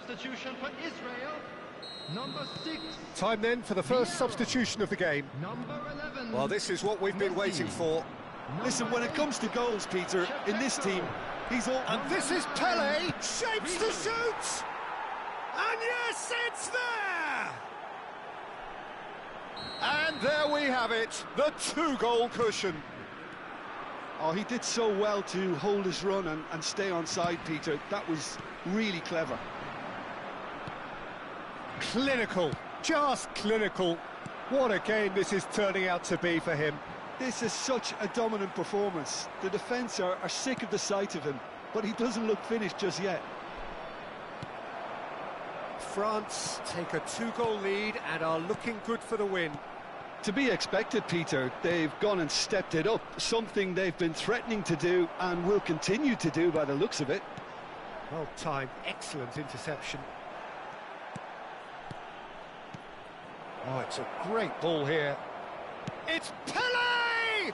substitution for Israel. Number 6. Time then for the first substitution of the game. Number 11. Well, this is what we've been waiting for. Listen, when it comes to goals, Peter, in this team, he's all... And this is Pele, shapes to shoot! And yes, it's there! And there we have it, the 2-goal cushion. Oh, he did so well to hold his run and stay on side, Peter. That was really clever. Clinical, just clinical. What a game this is turning out to be for him. This is such a dominant performance. The defence are sick of the sight of him, but he doesn't look finished just yet. France take a 2-goal lead and are looking good for the win. To be expected, Peter. They've gone and stepped it up, something they've been threatening to do and will continue to do by the looks of it. Well timed, excellent interception. Oh, it's a great ball here. It's Pele!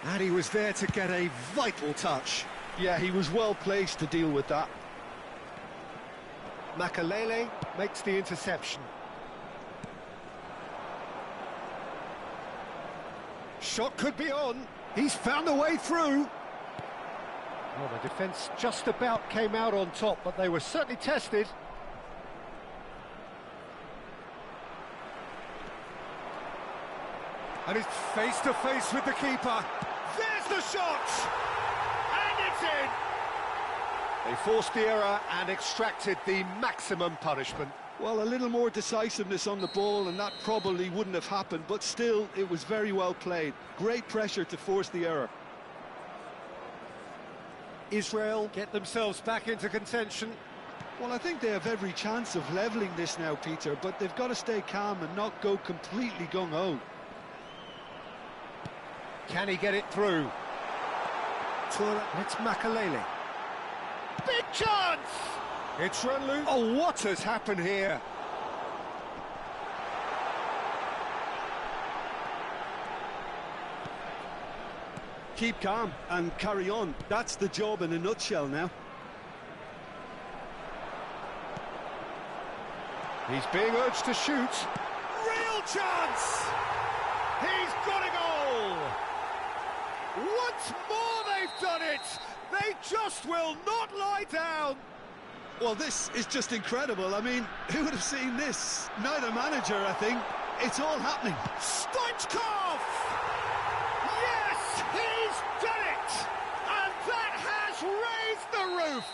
And he was there to get a vital touch. Yeah, he was well placed to deal with that. Makalele makes the interception. Shot could be on. He's found a way through. Well, the defence just about came out on top, but they were certainly tested. And it's face to face with the keeper. There's the shot! And it's in! They forced the error and extracted the maximum punishment. Well, a little more decisiveness on the ball and that probably wouldn't have happened, but still, it was very well played. Great pressure to force the error. Israel get themselves back into contention. Well, I think they have every chance of levelling this now, Peter, but they've got to stay calm and not go completely gung-ho. Can he get it through? It's Makalele. Big chance! It's run loose. Oh, what has happened here? Keep calm and carry on. That's the job in a nutshell now. He's being urged to shoot. Real chance! He's got a goal! Once more they've done it! They just will not lie down! Well, this is just incredible. I mean, who would have seen this? Neither manager, I think. It's all happening. Stoichkov! Yes, he's done it! And that has raised the roof!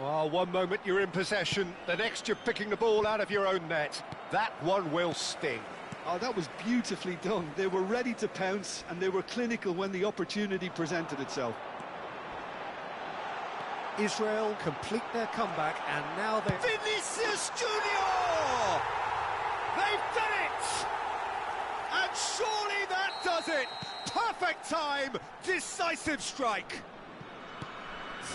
Well, one moment you're in possession, the next you're picking the ball out of your own net. That one will sting. Oh, that was beautifully done. They were ready to pounce, and they were clinical when the opportunity presented itself. Israel complete their comeback, and now they... Vinicius Junior! They've done it! And surely that does it! Perfect time, decisive strike!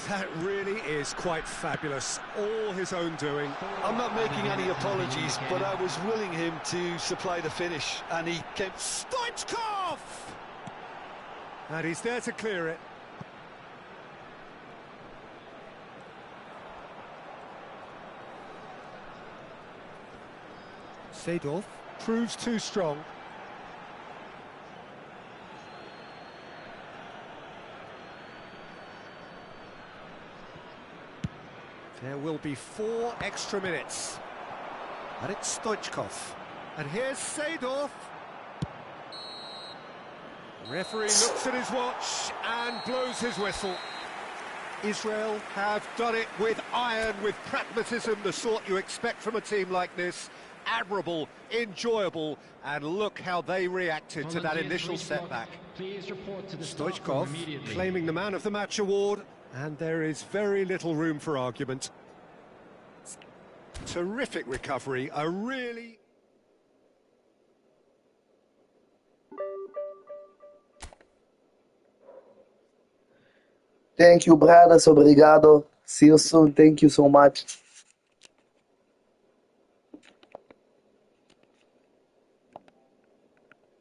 That really is quite fabulous. All his own doing. I'm not making any apologies, but I was willing him to supply the finish, and he kept... Stoichkov! And he's there to clear it. Seedorf proves too strong. There will be 4 extra minutes. And it's Stoichkov. And here's Seedorf. The referee looks at his watch and blows his whistle. Israel have done it with iron, with pragmatism, the sort you expect from a team like this. Admirable, enjoyable, and look how they reacted to that initial setback. Stoichkov claiming the Man of the Match award, and there is very little room for argument. Terrific recovery, a really... Thank you, brothers. Obrigado. See you soon. Thank you so much.